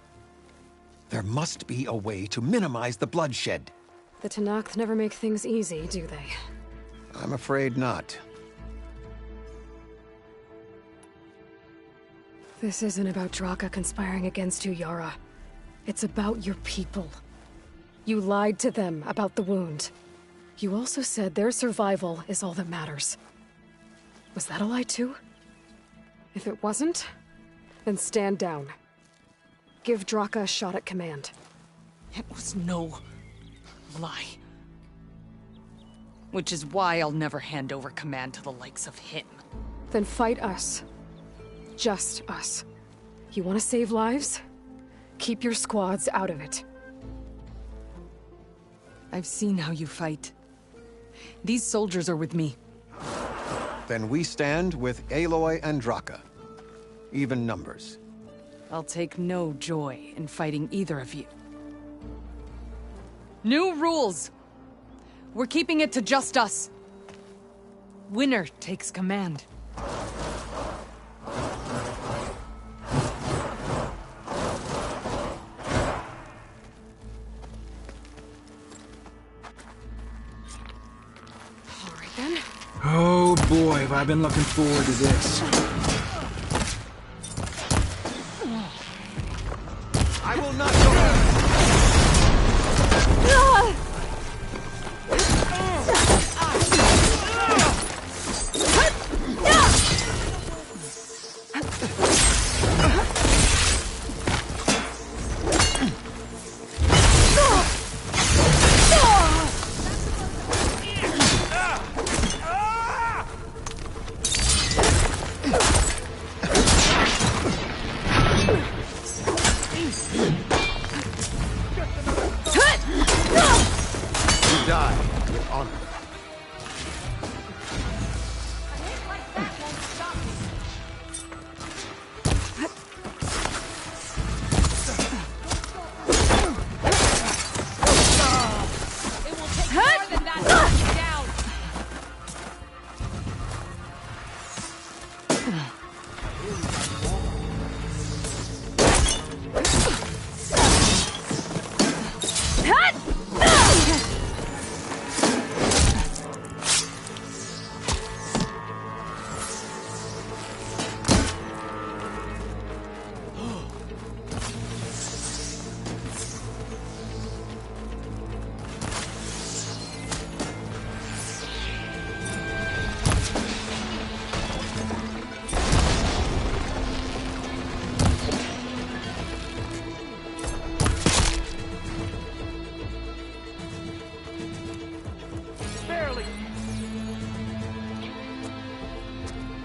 There must be a way to minimize the bloodshed. The Tenakth never make things easy, do they? I'm afraid not. This isn't about Draka conspiring against you, Yara. It's about your people. You lied to them about the wound. You also said their survival is all that matters. Was that a lie too? If it wasn't, then stand down. Give Draka a shot at command. It was no lie. Which is why I'll never hand over command to the likes of him. Then fight us. Just us. You want to save lives? Keep your squads out of it. I've seen how you fight. These soldiers are with me. Then we stand with Aloy and Draka. Even numbers. I'll take no joy in fighting either of you. New rules! We're keeping it to just us. Winner takes command. Oh boy, have I been looking forward to this. I will not go back.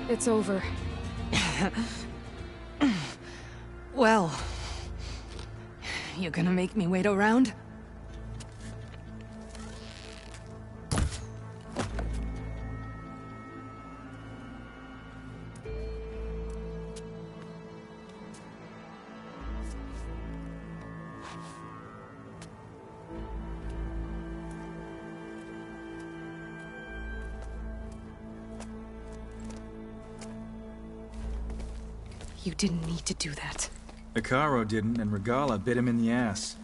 It's over. Well, you gonna make me wait around? You didn't need to do that. Hekarro didn't, and Regalla bit him in the ass.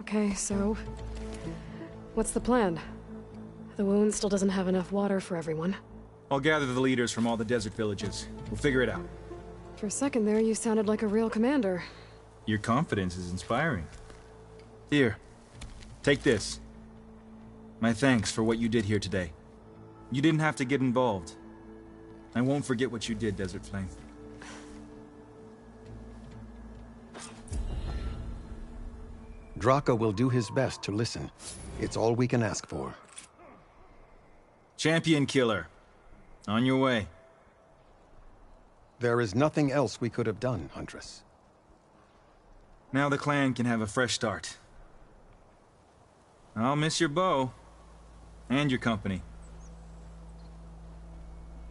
Okay, so... what's the plan? The wound still doesn't have enough water for everyone. I'll gather the leaders from all the desert villages. We'll figure it out. For a second there, you sounded like a real commander. Your confidence is inspiring. Here, take this. My thanks for what you did here today. You didn't have to get involved. I won't forget what you did, Desert Flame. Draka will do his best to listen. It's all we can ask for. Champion Killer. On your way. There is nothing else we could have done, Huntress. Now the clan can have a fresh start. I'll miss your bow. And your company.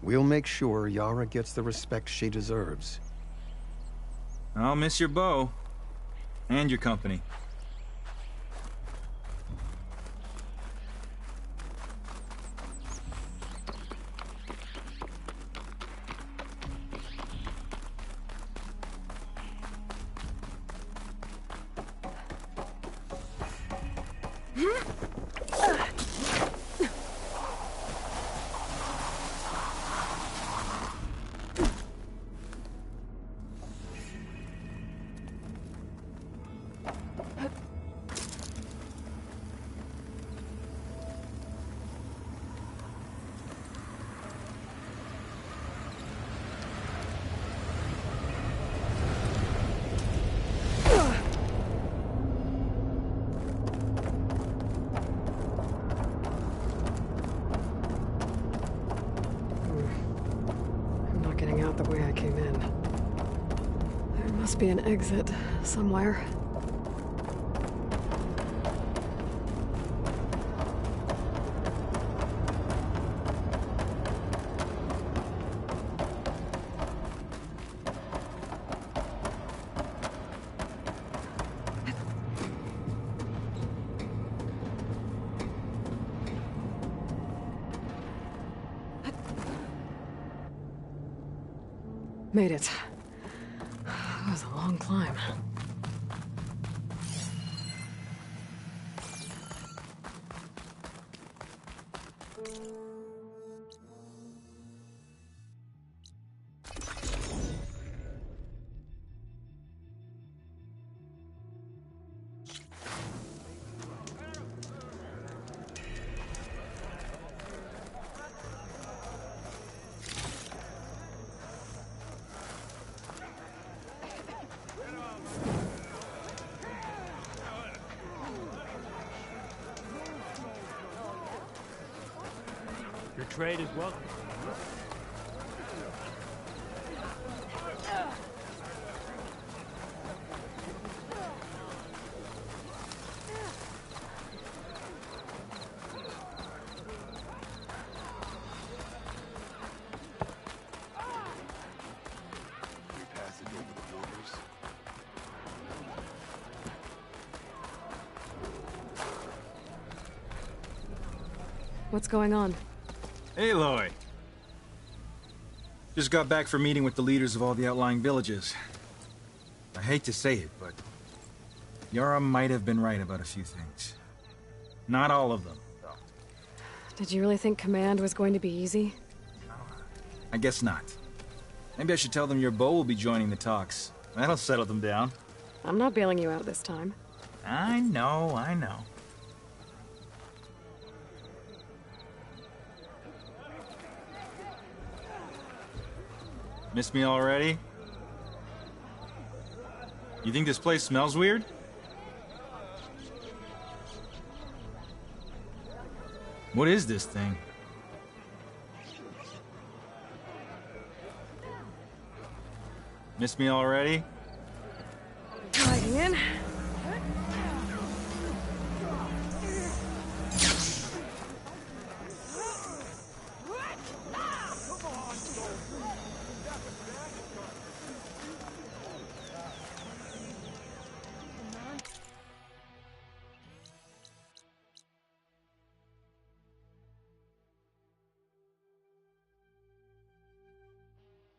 We'll make sure Yara gets the respect she deserves. I'll miss your bow. And your company. I'm not getting out the way I came in. There must be an exit somewhere. Made it. That was a long climb. Your trade is welcome. What's going on? Aloy! Just got back from meeting with the leaders of all the outlying villages. I hate to say it, but Yara might have been right about a few things. Not all of them, though. Did you really think command was going to be easy? I guess not. Maybe I should tell them your bow will be joining the talks. That'll settle them down. I'm not bailing you out this time. I know, I know. Miss me already? You think this place smells weird? What is this thing? Miss me already? Dragging in.